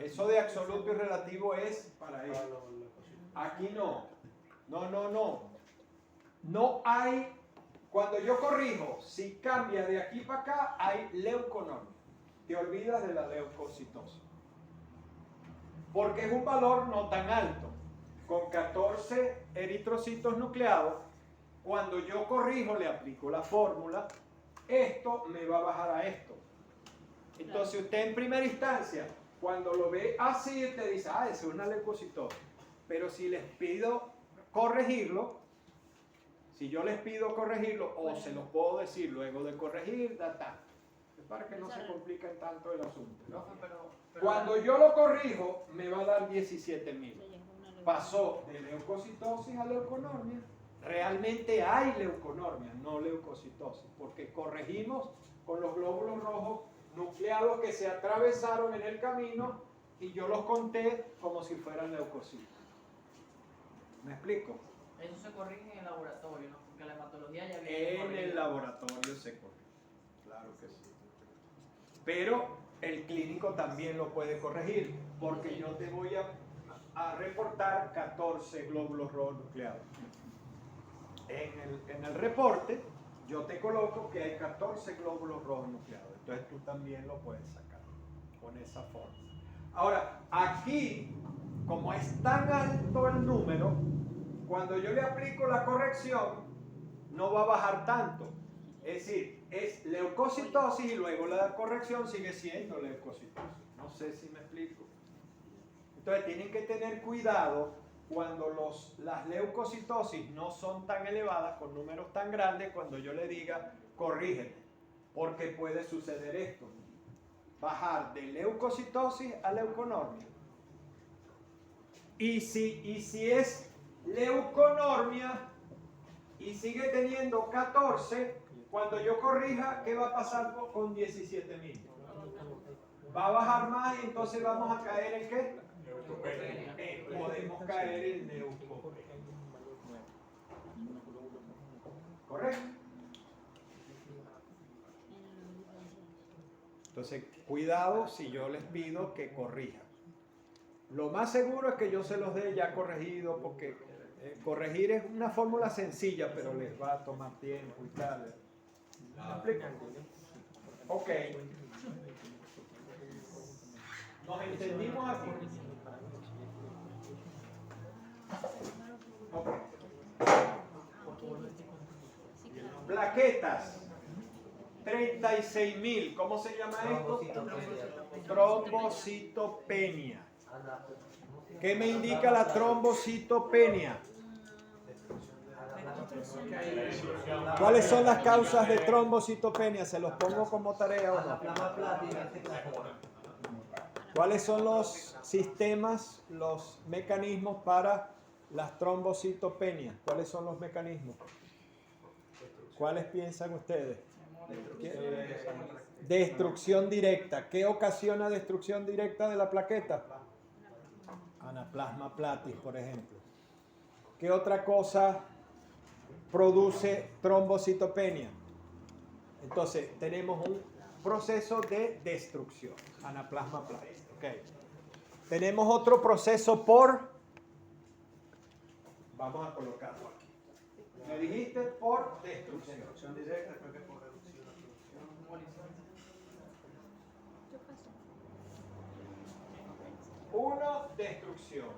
Eso de absoluto y relativo es para eso. Aquí no. No hay. Cuando yo corrijo, si cambia de aquí para acá, hay leuconormia. Te olvidas de la leucocitosis. Porque es un valor no tan alto. Con 14 eritrocitos nucleados, cuando yo corrijo, le aplico la fórmula, esto me va a bajar a esto. Entonces usted en primera instancia, cuando lo ve así, te dice, esa es una leucocitosis. Pero si les pido corregirlo, si yo les pido corregirlo, o se los puedo decir luego de corregir, es para que no se complique tanto el asunto, ¿no? Cuando yo lo corrijo, me va a dar 17.000. Pasó de leucocitosis a leuconormia. Realmente hay leuconormia, no leucocitosis, porque corregimos con los glóbulos rojos nucleados que se atravesaron en el camino y yo los conté como si fueran leucocitos. ¿Me explico? Eso se corrige en el laboratorio, ¿no? Porque la hematología ya viene. En el laboratorio se corrige. Claro que sí. Pero el clínico también lo puede corregir, porque yo te voy a reportar 14 glóbulos rojos nucleados. En el reporte yo te coloco que hay 14 glóbulos rojos nucleados. Entonces tú también lo puedes sacar con esa forma. Ahora, aquí, como es tan alto el número, cuando yo le aplico la corrección, no va a bajar tanto. Es decir, es leucocitosis y luego la corrección sigue siendo leucocitosis. No sé si me explico. Entonces tienen que tener cuidado cuando las leucocitosis no son tan elevadas, con números tan grandes, cuando yo le diga, corrígete, porque puede suceder esto. Bajar de leucocitosis a leuconormia. Y si es leuconormia y sigue teniendo 14, cuando yo corrija, ¿qué va a pasar con 17.000? Va a bajar más y entonces vamos a caer en ¿qué? Podemos caer en leucopenia. ¿Correcto? Entonces, cuidado si yo les pido que corrijan. Lo más seguro es que yo se los dé ya corregido, porque corregir es una fórmula sencilla, pero les va a tomar tiempo y tal. ¿Me explico? Ok. ¿Nos entendimos aquí? Ok. Plaquetas. 36.000. ¿Cómo se llama esto? Trombocitopenia. ¿Qué me indica la trombocitopenia? ¿Cuáles son las causas de trombocitopenia? ¿Se los pongo como tarea o no? ¿Cuáles son los sistemas, los mecanismos para las trombocitopenias? ¿Cuáles son los mecanismos? ¿Cuáles piensan ustedes? Destrucción directa. ¿Qué ocasiona destrucción directa de la plaqueta? Anaplasma platis, por ejemplo. ¿Qué otra cosa produce trombocitopenia? Entonces, tenemos un proceso de destrucción. Anaplasma platis. Okay. Tenemos otro proceso por... Vamos a colocarlo aquí. Me dijiste por destrucción. Destrucción directa, creo que por reducción. Uno, destrucción.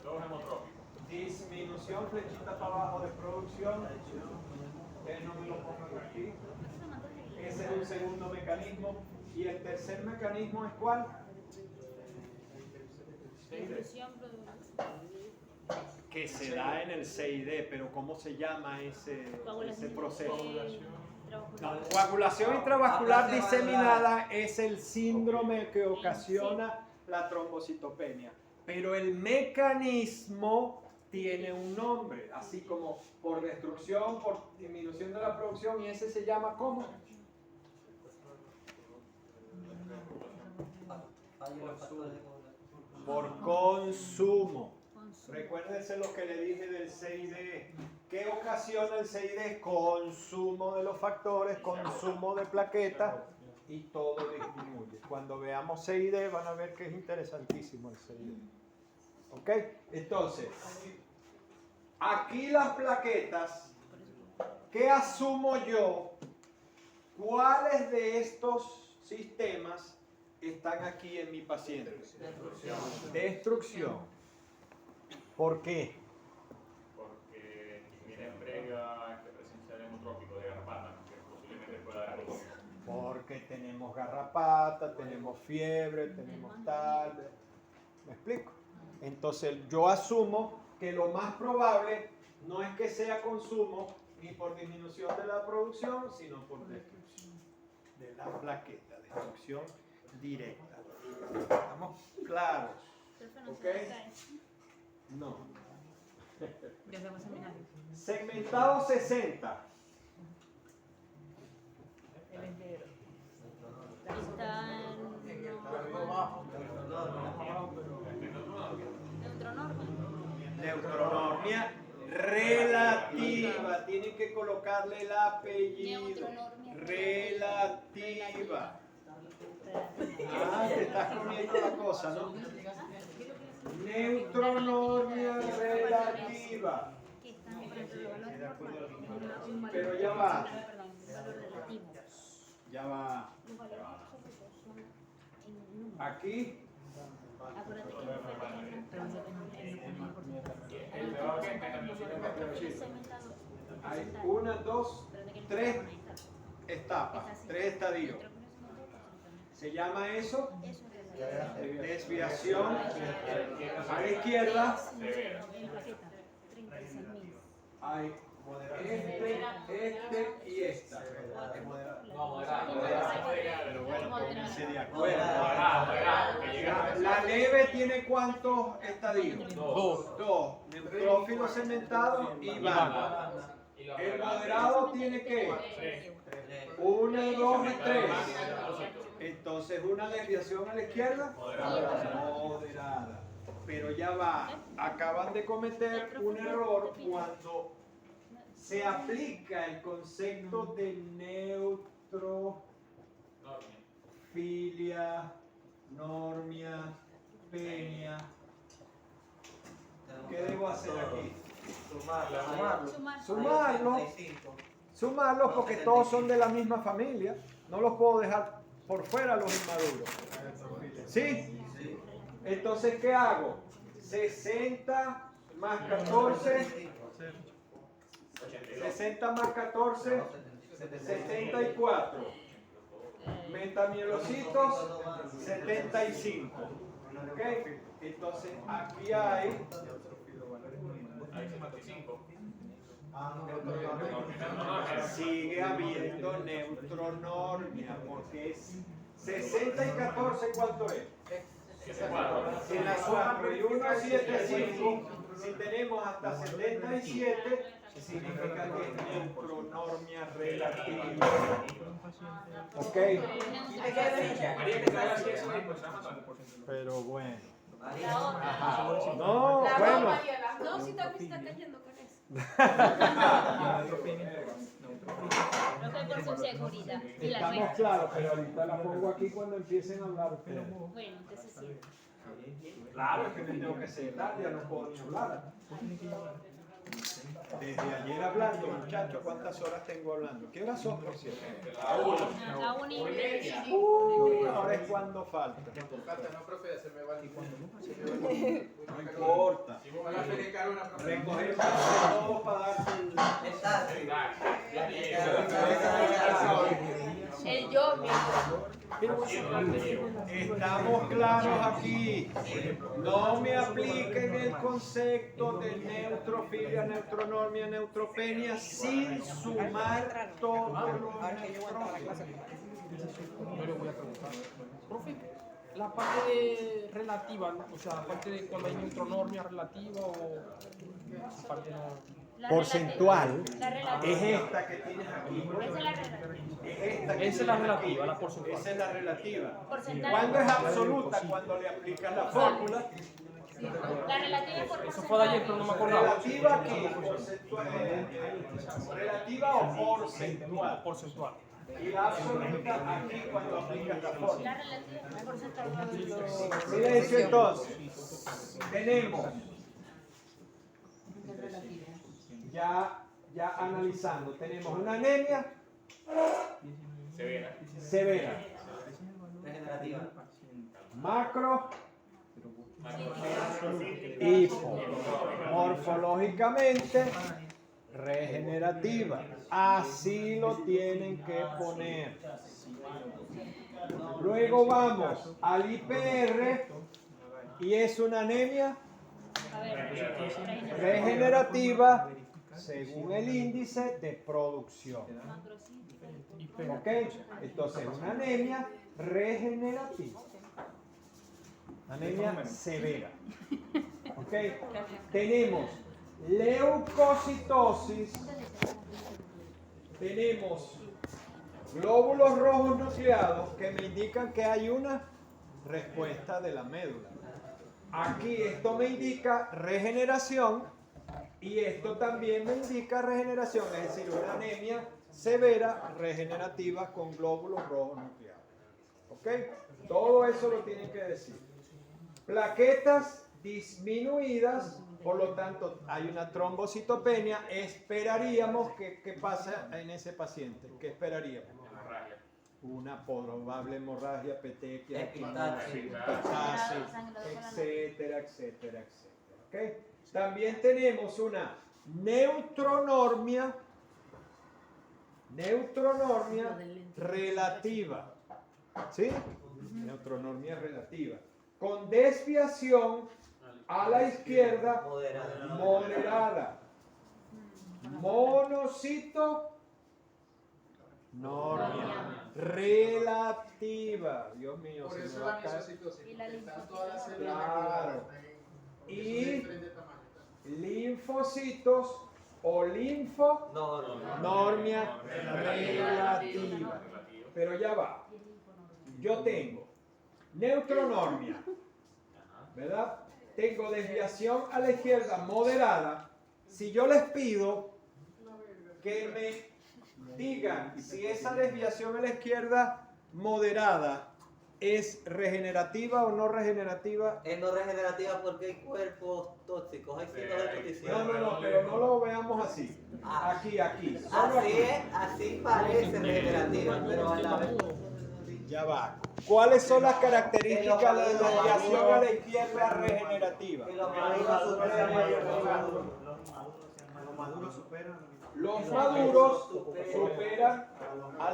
Dos, hemotróficos. Disminución, flechita para abajo de producción. Ustedes no me lo pongan aquí. Ese es un segundo mecanismo. Y el tercer mecanismo es ¿cuál? Que se da en el CID, pero ¿cómo se llama ese proceso? No, coagulación intravascular diseminada es el síndrome que ocasiona la trombocitopenia, pero el mecanismo tiene un nombre, así como por destrucción, por disminución de la producción, y ese se llama ¿cómo? Por consumo. Recuérdense lo que le dije del CID. ¿Qué ocasiona el CID? Consumo de los factores, consumo de plaquetas y todo disminuye. Cuando veamos CID van a ver que es interesantísimo el CID. ¿Ok? Entonces, aquí las plaquetas, ¿qué asumo yo? ¿Cuáles de estos sistemas están aquí en mi paciente? Destrucción. ¿Por qué? Porque tiene previa presencia de hemotrópico, de garrapata, que posiblemente pueda dar algo. Porque tenemos garrapata, tenemos fiebre, tenemos tal. ¿Me explico? Entonces yo asumo que lo más probable no es que sea consumo ni por disminución de la producción, sino por destrucción de la plaqueta, destrucción directa. ¿Estamos claros? ¿Ok? No. Segmentado 60. Neutronormia relativa. Tienen que colocarle el apellido. Relativa. Ah, te estás comiendo la cosa, ¿no? Neutronormia relativa. Pero ya va. Ya va. Aquí. Hay una, dos, tres etapas, tres estadios. Se llama eso desviación a la izquierda. Hay este y esta. No, moderado. Pero bueno, pónganse de acuerdo. La leve tiene ¿cuántos estadios? Dos. Neutrófilo cementado y banda. El moderado tiene ¿qué? 1, 2 y 3. Entonces una desviación a la izquierda moderada. Pero ya va, acaban de cometer un error cuando se aplica el concepto de neutrofilia, normia, penia. ¿Qué debo hacer aquí? Sumarlos porque todos son de la misma familia. No los puedo dejar por fuera los inmaduros. ¿Sí? Entonces, ¿qué hago? 60 más 14. 60 más 14. 74. Metamielocitos. 75. ¿Ok? Entonces, aquí hay 55. Sigue habiendo neutronormia porque es 60 y 14, ¿cuánto es? Si la 4 y 1 es 75, si tenemos hasta 77, significa que es neutronormia relativa. ¿Ok? Pero bueno. Ajá. No, La bueno. ropa y el- No, si también está cayendo con eso. No fue por su seguridad. Y la Estamos nuestra. claros, pero ahorita la pongo aquí cuando empiecen a hablar ustedes. Bueno, entonces sí. Claro, es que me tengo que sentar, ya no puedo ni hablar. Desde ayer hablando, muchachos, ¿cuántas horas tengo hablando? ¿Qué horas son, por cierto? A 1:30. Ahora es cuando falta. No, profe, se me va el No importa. Recogemos todo para darte El yo Estamos claros aquí. No me apliquen el concepto de neutrofilia, neutronormia, neutropenia sin sumar todos los neutrófilos. Yo le voy a preguntar. Profe, la parte de relativa, ¿no? O sea, la parte de cuando hay neutronormia relativa o la parte no. La Porcentual La relativa. es esta que tienes aquí. Esa es la relativa. Esta que Esa es la tienes relativa, aquí. la porcentual. Esa es la relativa. Porcentaje. ¿Cuándo es absoluta? Cuando le aplicas la fórmula. La relativa por Eso fue de ayer, pero no me acordaba. Relativa aquí, porcentual, relativa o porcentual. Porcentual. Y la absoluta aquí cuando aplicas la fórmula. La relativa porcentual. Silencio entonces. Tenemos ya analizando, tenemos una anemia severa, macro, hipo, morfológicamente regenerativa. Así lo tienen que poner. Luego vamos al IPR y es una anemia A ver, regenerativa según el índice de producción. ¿Ok? Entonces, una anemia regenerativa. Anemia severa. ¿Ok? Tenemos leucocitosis. Tenemos glóbulos rojos nucleados que me indican que hay una respuesta de la médula. Aquí esto me indica regeneración y esto también me indica regeneración, es decir, una anemia severa regenerativa con glóbulos rojos nucleados. ¿Ok? Todo eso lo tienen que decir. Plaquetas disminuidas, por lo tanto hay una trombocitopenia. Esperaríamos que pase en ese paciente. ¿Qué esperaríamos? Una probable hemorragia, petequia, equitasis, etcétera, etcétera, etcétera. ¿Okay? También tenemos una neutronormia relativa. ¿Sí? Neutronormia relativa. Con desviación a la izquierda moderada. Monocito normia relativa. Dios mío, Por se eso me va la a caer. misocitosis. Y la Están todas las células Claro. Y Y de diferente tamaño. linfocitos o linfonormia relativa. Pero ya va. Yo tengo neutronormia, ¿verdad? Tengo desviación a la izquierda moderada. Si yo les pido que me digan si esa desviación a la izquierda moderada es regenerativa o no regenerativa. Es no regenerativa porque hay cuerpos tóxicos, hay signos de toxicidad. No, pero no lo veamos así. Aquí. Solo Así aquí. es, así parece regenerativa, pero a la vez. Ya va. ¿Cuáles son las características de la desviación a la izquierda regenerativa? Que los maduros superan Los maduros superan. Los maduros superan a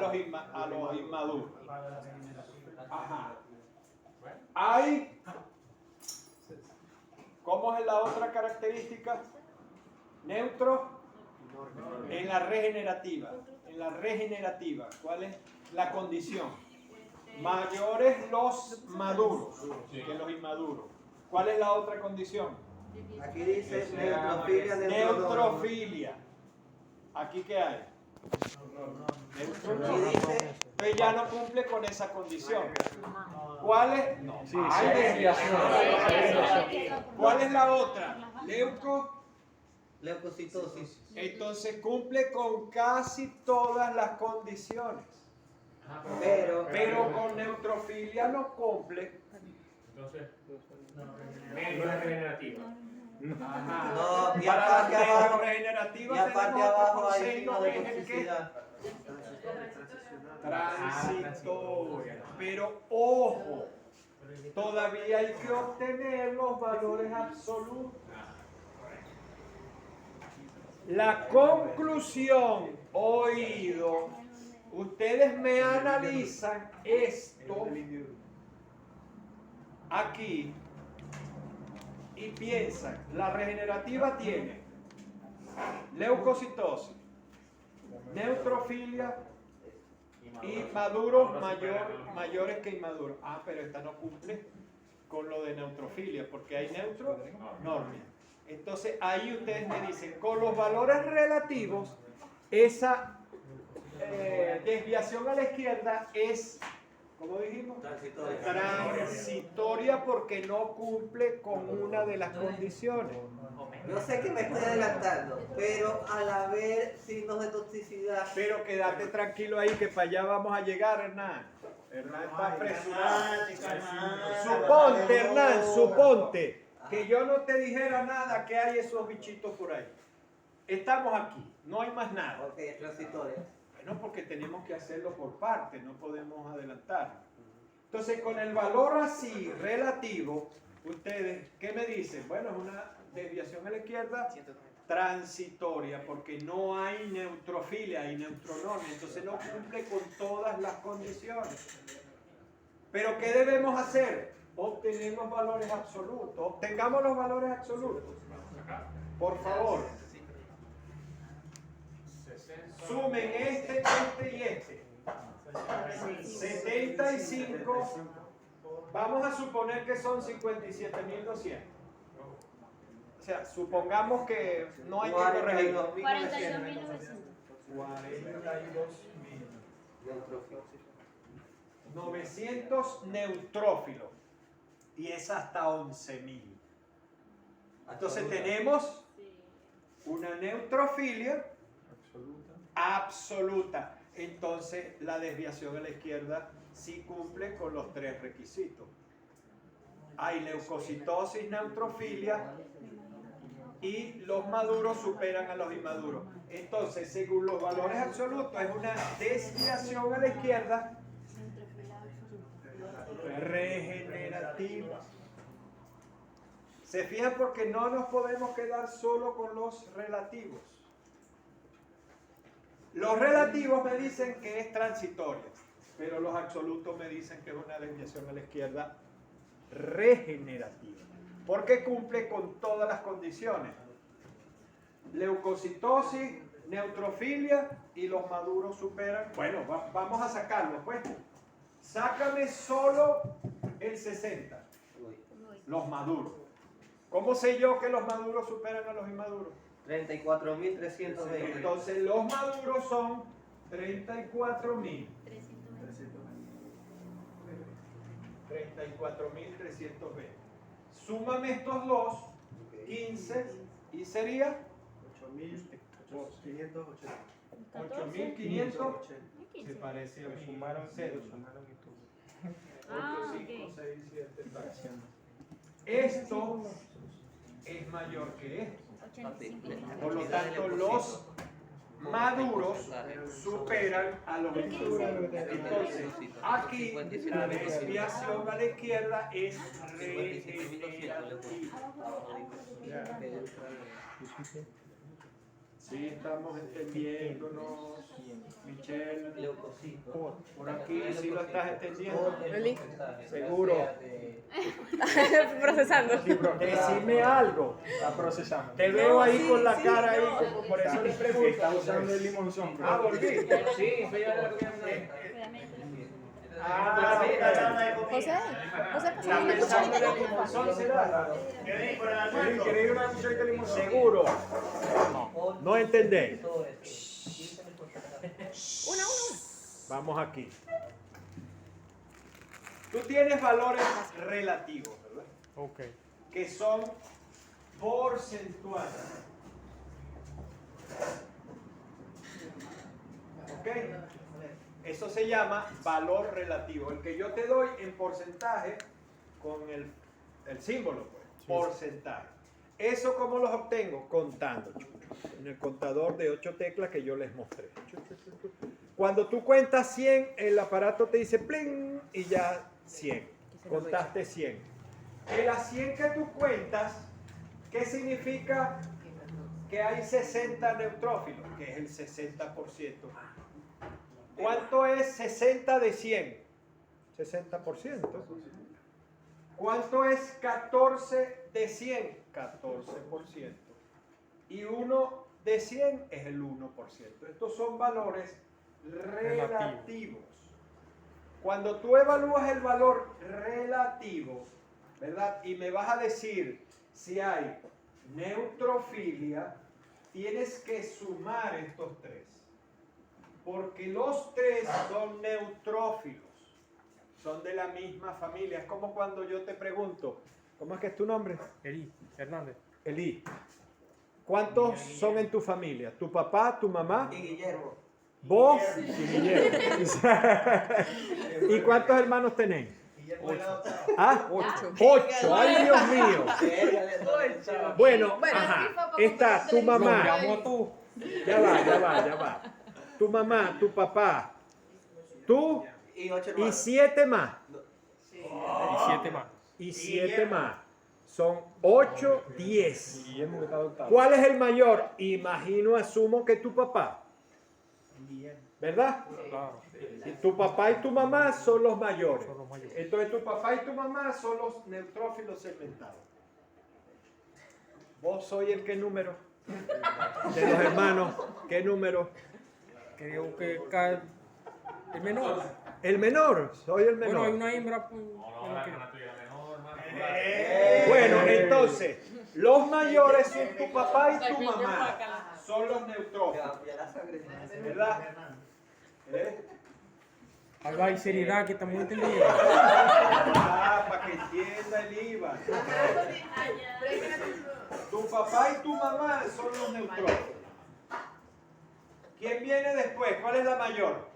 los inmaduros. Ajá. Hay. ¿Cómo es la otra característica? Neutro en la regenerativa. En la regenerativa, ¿cuál es la condición? Mayores los maduros que los inmaduros. ¿Cuál es la otra condición? Aquí dice neutrofilia, Neutrofilia. ¿Aquí qué hay? Neutrofilia. Entonces ya no cumple con esa condición. ¿Cuál es? No. Hay desviación. ¿Cuál es la otra? Leucocitosis. Entonces cumple con casi todas las condiciones. Pero con neutrofilia no cumple. Entonces, menos regenerativa. No, y Para aparte la abajo, regenerativa y aparte tenemos otro abajo hay concepto signo de que es el que toxicidad. transitoria. Pero ojo, todavía hay que obtener los valores absolutos. La conclusión, oído, ustedes me analizan esto aquí y piensan, la regenerativa tiene leucocitosis, neutrofilia y maduros mayores que inmaduros. Ah, pero esta no cumple con lo de neutrofilia porque hay neutronormia. Entonces ahí ustedes me dicen, con los valores relativos, esa desviación a la izquierda es, ¿cómo dijimos? Transitoria porque no cumple con una de las condiciones. Yo sé que me estoy adelantando, pero al haber signos de toxicidad. Pero quédate tranquilo ahí que para allá vamos a llegar, Hernán. Hernán está apresurado. Suponte, Hernán, suponte que yo no te dijera nada que hay esos bichitos por ahí. Estamos aquí, no hay más nada. Ok, es transitoria. Bueno, porque tenemos que hacerlo por partes, no podemos adelantar. Entonces, con el valor así relativo, ustedes, ¿qué me dicen? Bueno, es una desviación a la izquierda transitoria, porque no hay neutrofilia, hay neutronormia, entonces no cumple con todas las condiciones. Pero, ¿qué debemos hacer? Obtener los valores absolutos. Obtengamos los valores absolutos. Por favor. Sumen este y este. 75. Vamos a suponer que son 57.200. O sea, supongamos que no hay que corregir. 42.900. 42.900 neutrófilos. Y es hasta 11.000. Entonces tenemos una neutrofilia absoluta. Entonces la desviación a la izquierda sí cumple con los tres requisitos. Hay leucocitosis, neutrofilia y los maduros superan a los inmaduros. Entonces, según los valores absolutos, es una desviación a la izquierda regenerativa. ¿Se fijan? Porque no nos podemos quedar solo con los relativos. Los relativos me dicen que es transitoria, pero los absolutos me dicen que es una desviación a la izquierda regenerativa, porque cumple con todas las condiciones. Leucocitosis, neutrofilia y los maduros superan. Bueno, vamos a sacarlo, pues. Sácame solo el 60, los maduros. ¿Cómo sé yo que los maduros superan a los inmaduros? 34.320. Entonces los maduros son 34.000. 34.320. Súmame estos dos, 15, y sería 580. 8.500 se 15. parece a mi Sumaron cédula. y todo. 8, 5, ok. 6, 7, esto es mayor que esto. 85. Por lo tanto, los maduros superan a los inmaduros. Entonces, aquí la desviación a la izquierda es relativa. Sí, estamos entendiéndonos. Michelle, por aquí sí lo estás entendiendo. Eli. Seguro. Procesando. Decime algo. Está procesando. Te veo ahí sí, con la sí, cara ahí, no. como por eso le pregunto. Está usando el limonzón. Ah, volví. Sí, eso ya era lo que José, La pásame una pensando cucharita en de el limonzón porfa. será. ¿Queréis una cucharita de limonzón? Seguro. No entendéis. Una. Vamos aquí. Tú tienes valores relativos, ¿verdad? Ok. Que son porcentuales. ¿Ok? Eso se llama valor relativo. El que yo te doy en porcentaje con el símbolo, pues. Porcentaje. ¿Eso cómo los obtengo? Contando. En el contador de 8 teclas que yo les mostré. Cuando tú cuentas 100, el aparato te dice pling y ya 100. Contaste 100. En las 100 que tú cuentas, ¿qué significa? Que hay 60 neutrófilos, que es el 60%. ¿Cuánto es 60 de 100? 60%. ¿Cuánto es 14 de 100? 14%. Y 1 de 100 es el 1%. Estos son valores relativos. Cuando tú evalúas el valor relativo, ¿verdad? Y me vas a decir si hay neutrofilia, tienes que sumar estos tres. Porque los tres son neutrófilos. Son de la misma familia. Es como cuando yo te pregunto, ¿cómo es que es tu nombre? Eli, Hernández. Eli. ¿Cuántos son en tu familia? ¿Tu papá, tu mamá? Y Guillermo. ¿Vos? Y Guillermo. ¿Y cuántos hermanos tenéis? 8. ¿Ah? 8. ¡Ay, Dios mío! Bueno, ajá. Está tu mamá. Ya va. Tu mamá, tu papá, tú Y 8 y hermanos. 7 más. Y 7 más. Y 7 más. Son 8, 10. Guillermo que está adoptado. ¿Cuál es el mayor? Imagino, asumo que tu papá. ¿Verdad? Claro. Y tu papá y tu mamá son los mayores. Son los mayores. Entonces tu papá y tu mamá son los neutrófilos segmentados. ¿Vos sois el qué número? De los hermanos, ¿qué número? Creo que el menor. El menor, soy el menor. Bueno, hay una hembra. Pues, No, la hermana tuya menor, hermano. Bueno, entonces, los mayores son tu papá y tu mamá. Son los neutrófilos. ¿Verdad? Algo hay seriedad que estamos entendiendo. Ah, para que entienda el IVA. Tu papá y tu mamá son los neutrófilos. ¿Quién viene después? ¿Cuál es la mayor?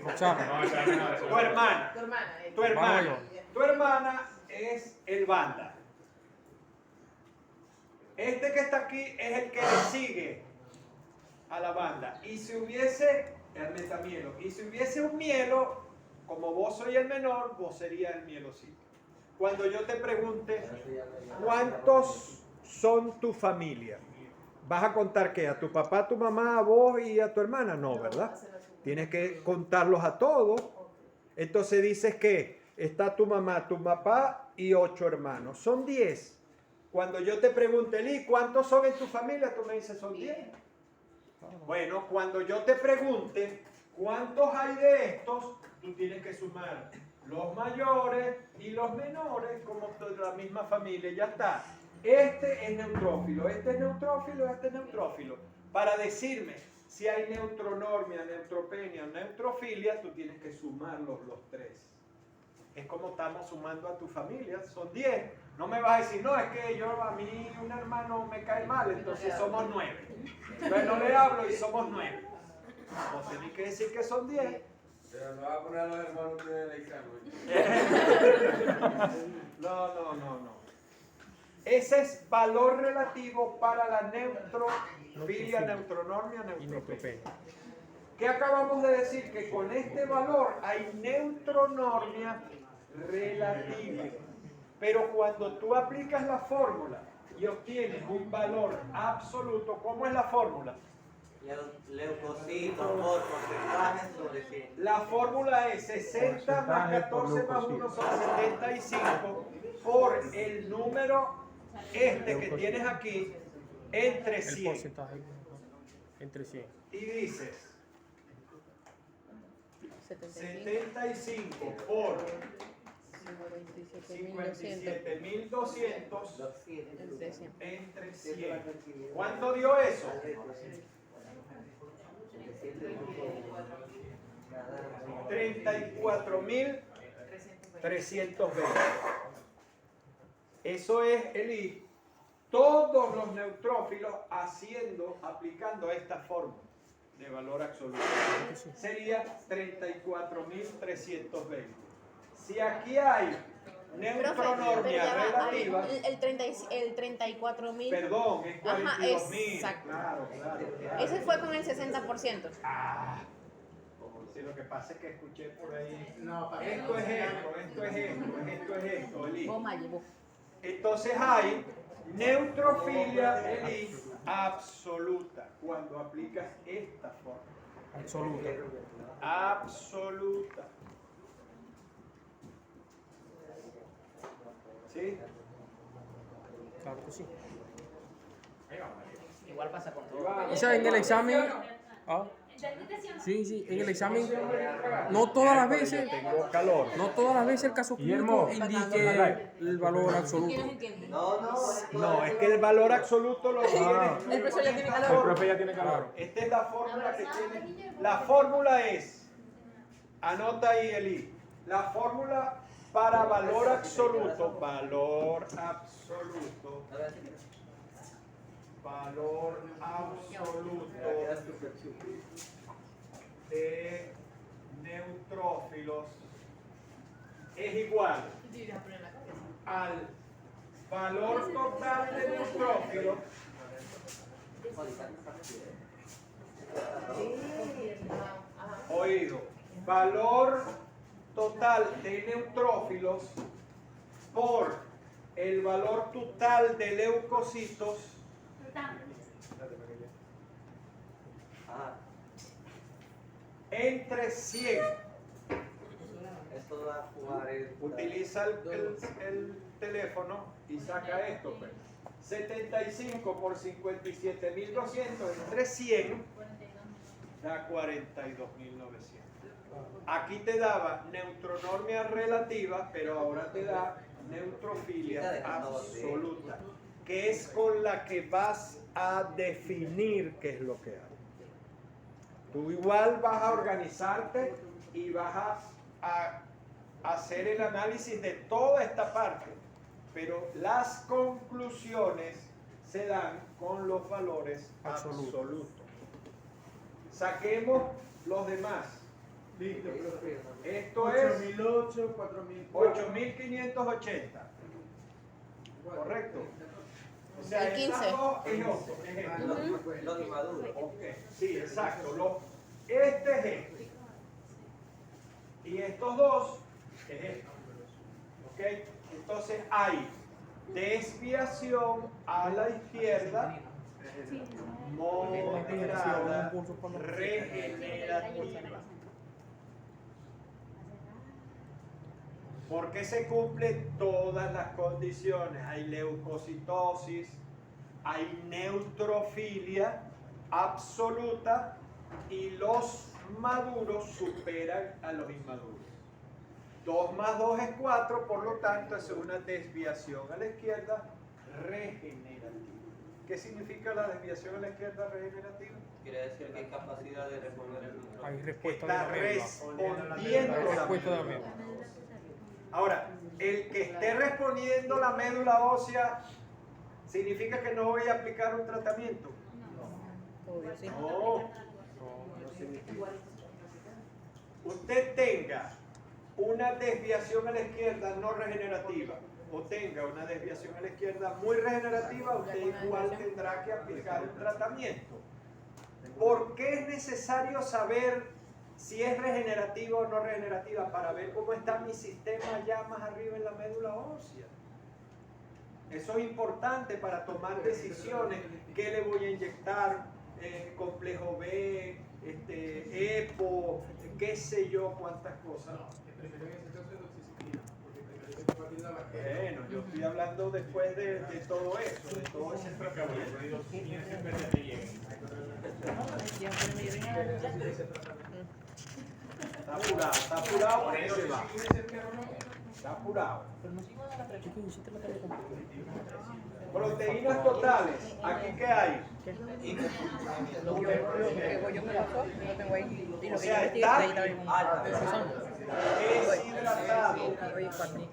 Roxana. No, esa es la menor, esa es Tu la menor. hermana. Tu hermana. Tu hermana. Tu hermana es el banda. Este que está aquí es el que le sigue a la banda. Y si hubiese el metamielo, y si hubiese un mielo, como vos sois el menor, vos serías el mielocito. Cuando yo te pregunte, ¿cuántos son tu familia? ¿Vas a contar qué? ¿A tu papá, a tu mamá, a vos y a tu hermana? No, ¿verdad? Tienes que contarlos a todos. Entonces dices que está tu mamá, tu papá y 8 hermanos. Son 10. Cuando yo te pregunte, Eli, ¿cuántos son en tu familia? Tú me dices, son 10. Bueno, cuando yo te pregunte, ¿cuántos hay de estos? Tú tienes que sumar los mayores y los menores como de la misma familia. Ya está. Este es neutrófilo, este es neutrófilo, este es neutrófilo. Para decirme si hay neutronormia, neutropenia o neutrofilia, tú tienes que sumarlos los tres. Es como estamos sumando a tu familia, son 10. No me vas a decir, no, es que a mí un hermano me cae mal, entonces somos 9. Entonces no le hablo y somos 9. No tenés que decir que son 10. Pero no va a poner a los hermanos en el examen. No. Ese es valor relativo para la neutrofilia, neutronormia, neutropenia. ¿Qué acabamos de decir? Que con este valor hay neutronormia relativa. Pero cuando tú aplicas la fórmula y obtienes un valor absoluto, ¿cómo es la fórmula? Leucocitos por porcentaje sobre 100. La fórmula es 60 más 14 más 1 son 75 por el número que tienes aquí entre 100. El porcentaje entre 100. Y dices 75 por 57.200 entre 100. ¿Cuánto dio eso? 34.320. Eso es, Eli, todos los neutrófilos aplicando esta fórmula de valor absoluto. Sería 34.320. Si aquí hay neutronormia relativa, el 34.000. Perdón, es 42.000. Exacto. Claro. Ese fue con el 60%. Sí, lo que pasa es que escuché por ahí. No, esto es esto, Eli. Entonces hay neutrofilia, Eli, absoluta cuando aplicas esta forma. Absoluta. ¿Sí? Claro que sí. Igual pasa con todo. O sea, en el examen... Sí, en el examen no todas las veces, el caso clínico indique el valor absoluto. No, es que el valor absoluto lo tiene. El profesor ya tiene calor. El profe ya tiene calor. Esta es la fórmula que tiene. La fórmula es, anota ahí, Eli, la fórmula para valor absoluto de neutrófilos es igual al valor total de neutrófilos valor total de neutrófilos por el valor total de leucocitos entre 100. Esto da 40. Utiliza el teléfono y saca esto. Pues. 75 por 57.200 entre 100 da 42.900. Aquí te daba neutronormia relativa, pero ahora te da neutrofilia absoluta, que es con la que vas a definir qué es lo que hay. Tú igual vas a organizarte y vas a hacer el análisis de toda esta parte, pero las conclusiones se dan con los valores absolutos. Saquemos los demás. Listo, profe. Esto es 8.008, 8.580. Correcto. O sea, El 15. estas dos es otro, es esto. Los inmaduros. Okay. Sí, exacto. Este es este. Y estos dos es esto. ¿Ok? Entonces hay desviación a la izquierda, moderada, regenerativa. Porque se cumplen todas las condiciones. Hay leucocitosis, hay neutrofilia absoluta y los maduros superan a los inmaduros. 2 más 2 es 4, por lo tanto es una desviación a la izquierda regenerativa. ¿Qué significa la desviación a la izquierda regenerativa? Quiere decir que hay capacidad de responder el Hay respuesta Está de la médula. respondiendo la Respuesta de la médula. Ahora, el que esté respondiendo la médula ósea, ¿significa que no voy a aplicar un tratamiento? Obvio, sí. No. Usted tenga una desviación a la izquierda no regenerativa o tenga una desviación a la izquierda muy regenerativa, usted igual tendrá que aplicar un tratamiento. ¿Por qué es necesario saber si es regenerativa o no regenerativa? Para ver cómo está mi sistema ya más arriba en la médula ósea. Eso es importante para tomar decisiones. ¿Qué le voy a inyectar? Complejo B, EPO, qué sé yo, cuántas cosas. Bueno, yo estoy hablando después de todo eso, de todo ese tratamiento. Está apurado porque se va. Está apurado. Proteínas totales, ¿aquí qué hay? Lo que yo me pasó, lo tengo ahí. Y lo O que sea, yo está investigué, deshidratado. Voy a salir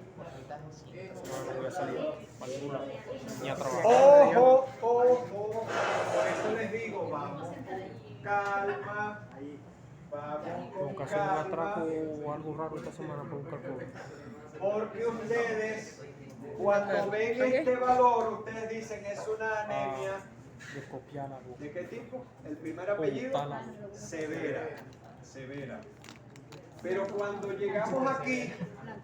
ni a trabajar. Ojo, ojo. Por eso les digo, vamos con calma. Vamos Tengo que con hacer un atraco calma. o algo raro esta semana para buscar COVID. Porque ustedes, cuando ven este valor, ustedes dicen es una anemia. De copiar algo. ¿De qué tipo? El primer apellido. Severa. Severa. Pero cuando llegamos aquí,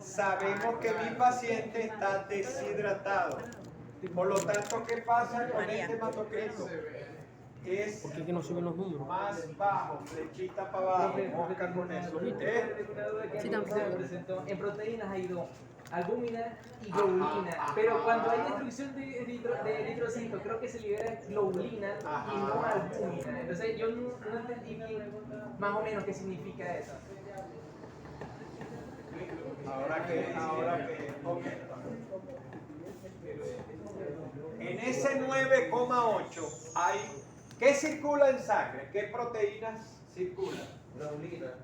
sabemos que mi paciente está deshidratado. Por lo tanto, ¿qué pasa con este hematocrito? Es ¿Por qué que no suben los números? más bajo, flechita para abajo. Mosca con eso. Sí, tampoco. En proteínas hay dos, albúmina y globulina, pero cuando hay destrucción de eritrocitos creo que se libera globulina y no albúmina. Entonces yo no entendí bien más o menos qué significa eso. Ahora que, ok. En ese 9,8 hay, ¿qué circula en sangre? ¿Qué proteínas circulan? Globulina.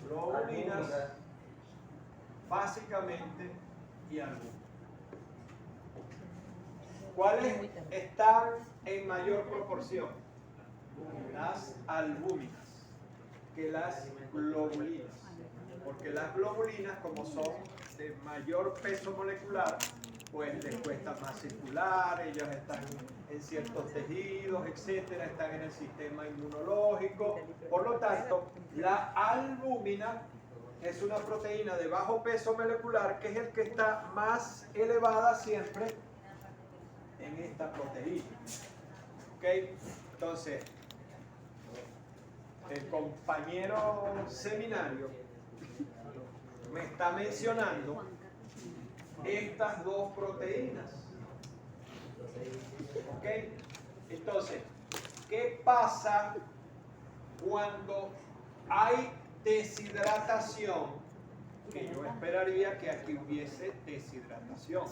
Globulinas, básicamente, y albúminas. ¿Cuáles están en mayor proporción? Las albúminas que las globulinas. Porque las globulinas, como son de mayor peso molecular, pues les cuesta más circular, ellas están en ciertos tejidos, etcétera, están en el sistema inmunológico. Por lo tanto, la albúmina es una proteína de bajo peso molecular que es el que está más elevada siempre en esta proteína. ¿Ok? Entonces, el compañero seminario me está mencionando estas dos proteínas. ¿Ok? Entonces, ¿qué pasa cuando hay deshidratación? Que yo esperaría que aquí hubiese deshidratación.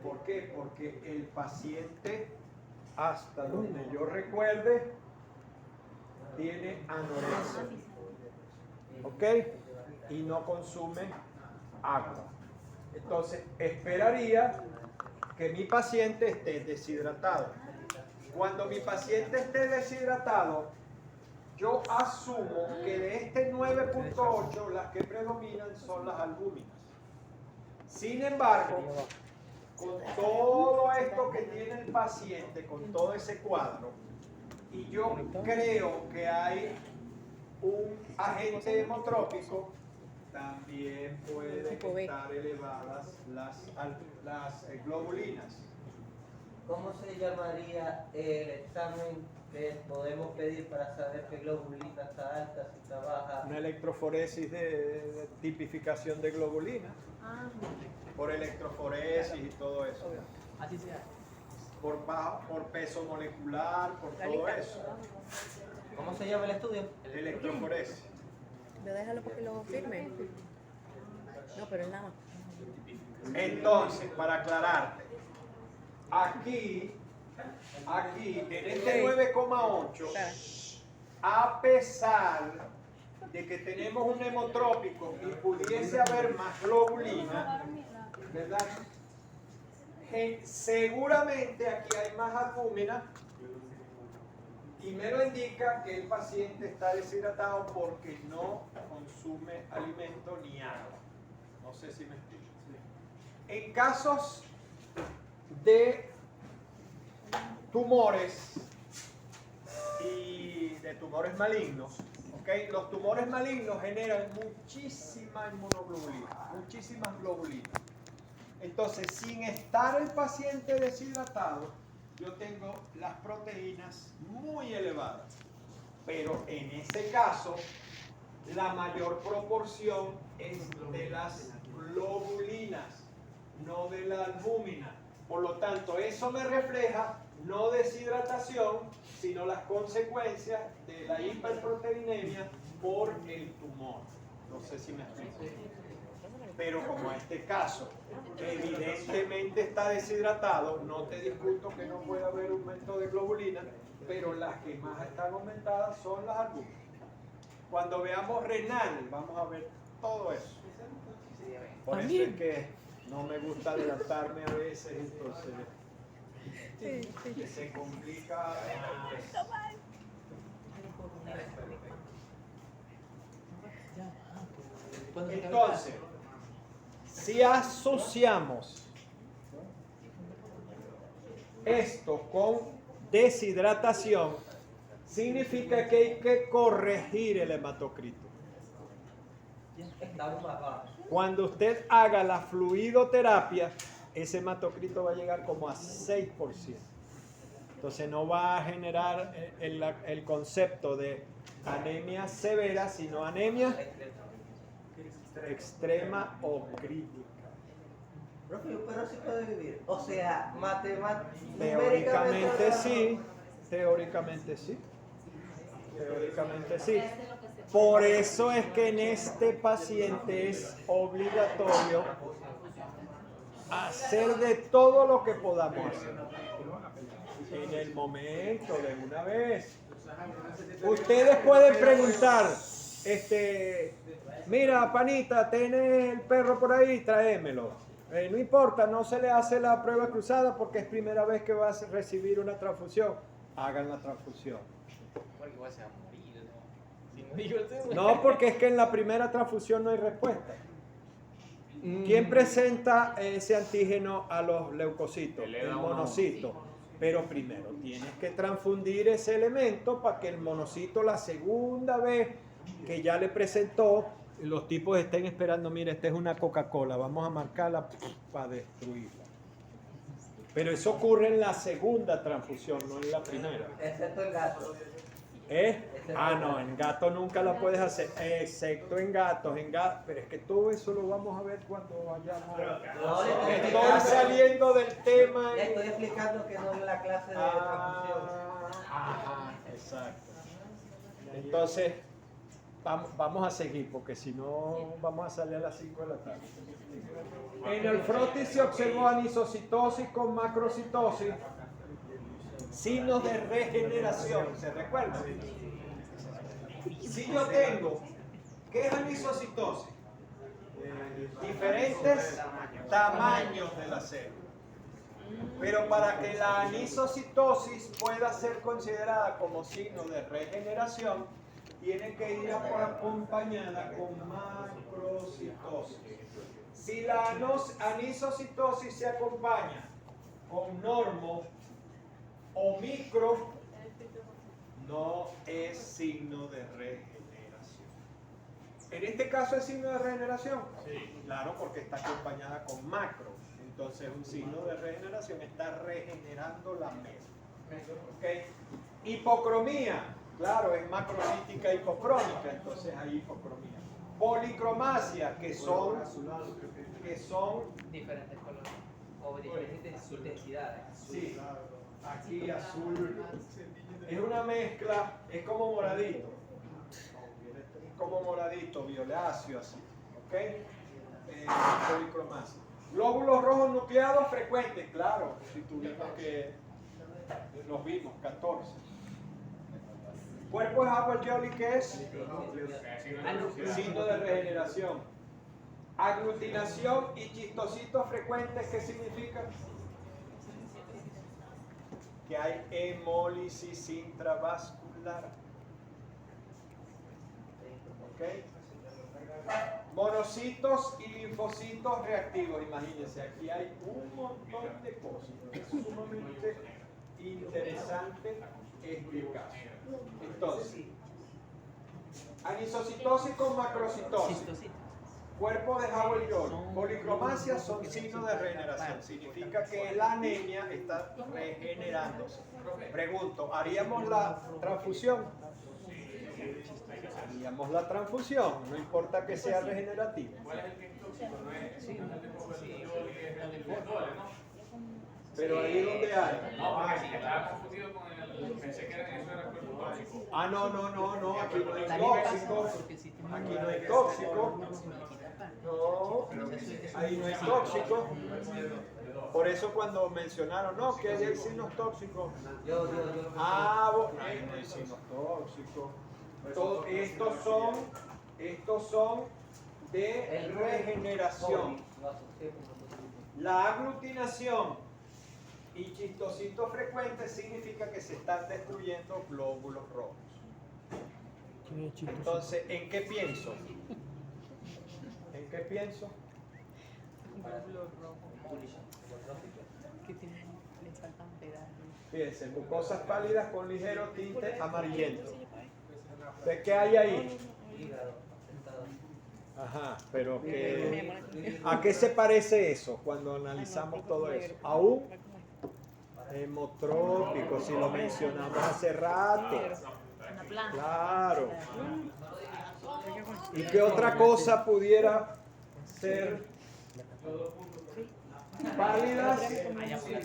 ¿Por qué? Porque el paciente, hasta donde yo recuerde, tiene anorexia. ¿Ok? Y no consume agua. Entonces, esperaría que mi paciente esté deshidratado. Cuando mi paciente esté deshidratado, yo asumo que de este 9,8 las que predominan son las albúminas. Sin embargo, con todo esto que tiene el paciente, con todo ese cuadro, y yo creo que hay un agente hemotrópico, también pueden estar elevadas las globulinas. ¿Cómo se llamaría el examen que podemos pedir para saber qué globulina está alta, si está baja? Una electroforesis de tipificación de globulina. Por electroforesis y todo eso. Así sea. Por peso molecular, por todo eso. ¿Cómo se llama el estudio? Electroforesis. Yo déjalo porque lo firme. No, pero es nada más. Entonces, para aclararte, aquí, en este 9,8, a pesar de que tenemos un hemotrópico y pudiese haber más globulina, ¿verdad? Seguramente aquí hay más albúmina y me lo indica que el paciente está deshidratado porque no consume alimento ni agua. No sé si me explico. En casos de tumores y de tumores malignos, ¿okay? Los tumores malignos generan muchísima inmunoglobulina, muchísimas globulinas. Entonces, sin estar el paciente deshidratado, yo tengo las proteínas muy elevadas. Pero en ese caso, la mayor proporción es de las globulinas, no de la albúmina. Por lo tanto, eso me refleja no deshidratación, sino las consecuencias de la hiperproteinemia por el tumor. No sé si me explico. Pero como este caso evidentemente está deshidratado, no te discuto que no puede haber aumento de globulina, pero las que más están aumentadas son las albúminas. Cuando veamos renal, vamos a ver todo eso. Por eso es que no me gusta adelantarme a veces, entonces se complica. Entonces, si asociamos esto con deshidratación, significa que hay que corregir el hematocrito. Cuando usted haga la fluidoterapia, ese hematocrito va a llegar como a 6%. Entonces no va a generar el concepto de anemia severa, sino anemia extrema o crítica. Pero sí puede vivir. O sea, Teóricamente sí, teóricamente sí. Teóricamente sí. Por eso es que en este paciente es obligatorio hacer de todo lo que podamos hacer. En el momento, de una vez. Ustedes pueden preguntar, mira, panita, ¿tienes el perro por ahí? Tráemelo. No importa, no se le hace la prueba cruzada porque es primera vez que vas a recibir una transfusión. Hagan la transfusión. No, porque es que en la primera transfusión no hay respuesta. ¿Quién presenta ese antígeno a los leucocitos? El monocito. Pero primero tienes que transfundir ese elemento para que el monocito la segunda vez que ya le presentó, los tipos estén esperando, mira, esta es una Coca-Cola, vamos a marcarla para destruirla. Pero eso ocurre en la segunda transfusión, no en la primera. Excepto el gato. No, en gato nunca la puedes hacer, excepto en gatos, pero es que todo eso lo vamos a ver cuando vayamos. Estoy saliendo del tema. Ya estoy explicando que no es la clase de transfusión. Exacto. Entonces, vamos a seguir, porque si no, vamos a salir a las 5 de la tarde. En el frotis se observó anisocitosis con macrocitosis. Signos de regeneración, ¿se recuerdan? Si yo tengo, ¿qué es anisocitosis? Diferentes tamaños de la célula. Pero para que la anisocitosis pueda ser considerada como signo de regeneración, tiene que ir acompañada con macrocitosis. Si la anisocitosis se acompaña con normo o micro, no es signo de regeneración. En este caso es signo de regeneración. Sí. Claro, porque está acompañada con macro. Entonces un signo de regeneración está regenerando la mezcla. ¿Okay? Hipocromía, claro, es macrocítica hipocrómica, entonces hay hipocromía. Policromasia, que son diferentes colores o diferentes intensidades. Sí. Aquí azul, es una mezcla, es como moradito, violáceo así, ¿ok? Policromasia. Glóbulos rojos nucleados frecuentes, claro, si tuvimos que, los vimos, 14. Cuerpo de Howard-Jolly, ¿qué es? Signo de regeneración. Aglutinación y chistocitos frecuentes, ¿qué significa? Que hay hemólisis intravascular. ¿Ok? Monocitos y linfocitos reactivos. Imagínense, aquí hay un montón de cosas. Es sumamente interesante este caso. Entonces, anisocitosis con macrocitosis. Cuerpo de Howard-Jolly. Policromasia son signos de regeneración. Significa que la anemia está regenerándose. Pregunto, ¿haríamos la transfusión? Haríamos la transfusión, no importa que sea regenerativa. ¿Cuál es el que es tóxico? No es el Howard-Jolly, es el Lindole, ¿no? Pero ahí donde hay. No, porque si estaba confundido con el. Pensé que eso era cuerpo tóxico. Ah, no, aquí no hay tóxico. Aquí no hay tóxico. No, ahí no hay tóxico. Por eso cuando mencionaron, no, que hay signos tóxicos. Ah, no hay signos tóxicos. Estos son de regeneración. La aglutinación y chistocitos frecuentes significa que se están destruyendo glóbulos rojos. Entonces, ¿en qué pienso? ¿En qué pienso? Fíjense, mucosas pálidas con ligero tinte amarillento. ¿De qué hay ahí? Ajá, pero ¿a qué se parece eso cuando analizamos todo eso? A un hemotrópico, si lo mencionamos hace rato. Claro. ¿Y qué otra cosa pudiera ser? Pálidas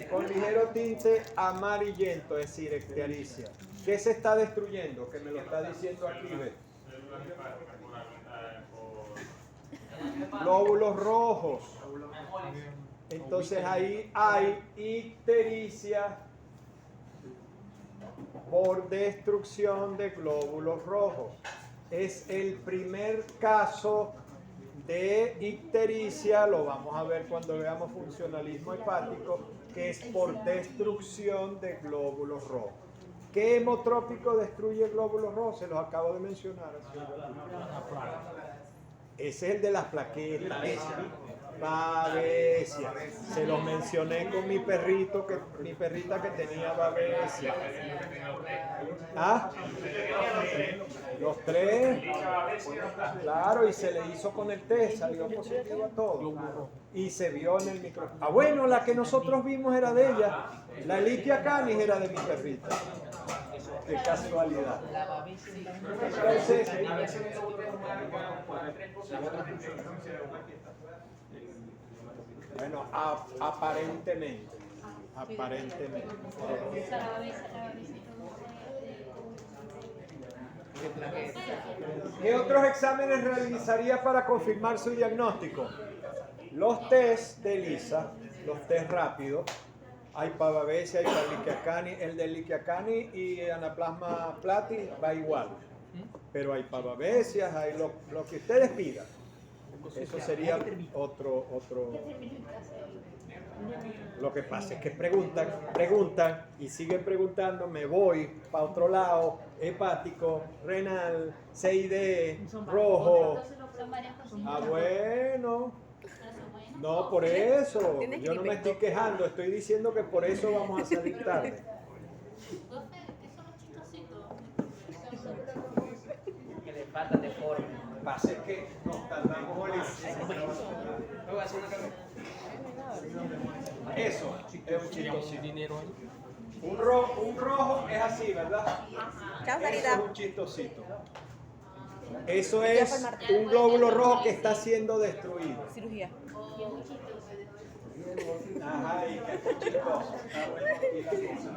con ligero tinte amarillento, es decir, ictericia. ¿Qué se está destruyendo? Que me lo está diciendo aquí, ¿ves? Glóbulos rojos. Entonces ahí hay ictericia por destrucción de glóbulos rojos. Es el primer caso de ictericia, lo vamos a ver cuando veamos funcionalismo hepático, que es por destrucción de glóbulos rojos. ¿Qué hemotrópico destruye glóbulos rojos? Se los acabo de mencionar. Ese es el de las plaquetas. Babesia. Se los mencioné con mi perrita que tenía babesia. ¿Ah? Los tres. Claro, y se le hizo con el test, salió positivo a todo. Y se vio en el micrófono. Ah, bueno, la que nosotros vimos era de ella. La Ehrlichia canis era de mi perrita. Qué casualidad. Entonces, bueno, aparentemente. ¿Qué otros exámenes realizaría para confirmar su diagnóstico? Los test de ELISA, los test rápidos. Hay para babesia, hay para Ehrlichia canis. El de Ehrlichia canis y anaplasma platis va igual. Pero hay para babesias, hay lo que ustedes pidan. Eso sería otro. Lo que pasa es que preguntan y siguen preguntando, me voy para otro lado, hepático, renal, CID, rojo. Ah, bueno. No, por eso. Yo no me estoy quejando, estoy diciendo que por eso vamos a salir tarde. Que le falta de forma. Pasa es que nos tardamos en eso. Es un chistosito. Un rojo es así, ¿verdad? Chao, Eso Sarita. es un chistosito. Eso es un glóbulo rojo que está siendo destruido. Cirugía. Ajá, y qué chistoso. Está bueno aquí la cosa.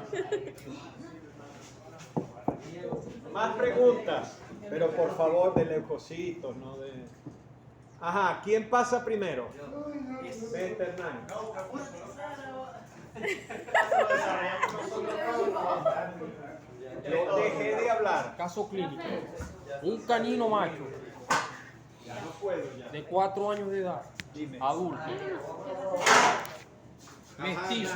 Más preguntas, pero por favor de leucocitos, no de... Ajá, ¿quién pasa primero? Vete, Hernán. Yo dejé de hablar. caso clínico. Un canino macho Ya no puedo ya. de 4 años de edad, Dime. adulto, mestizo,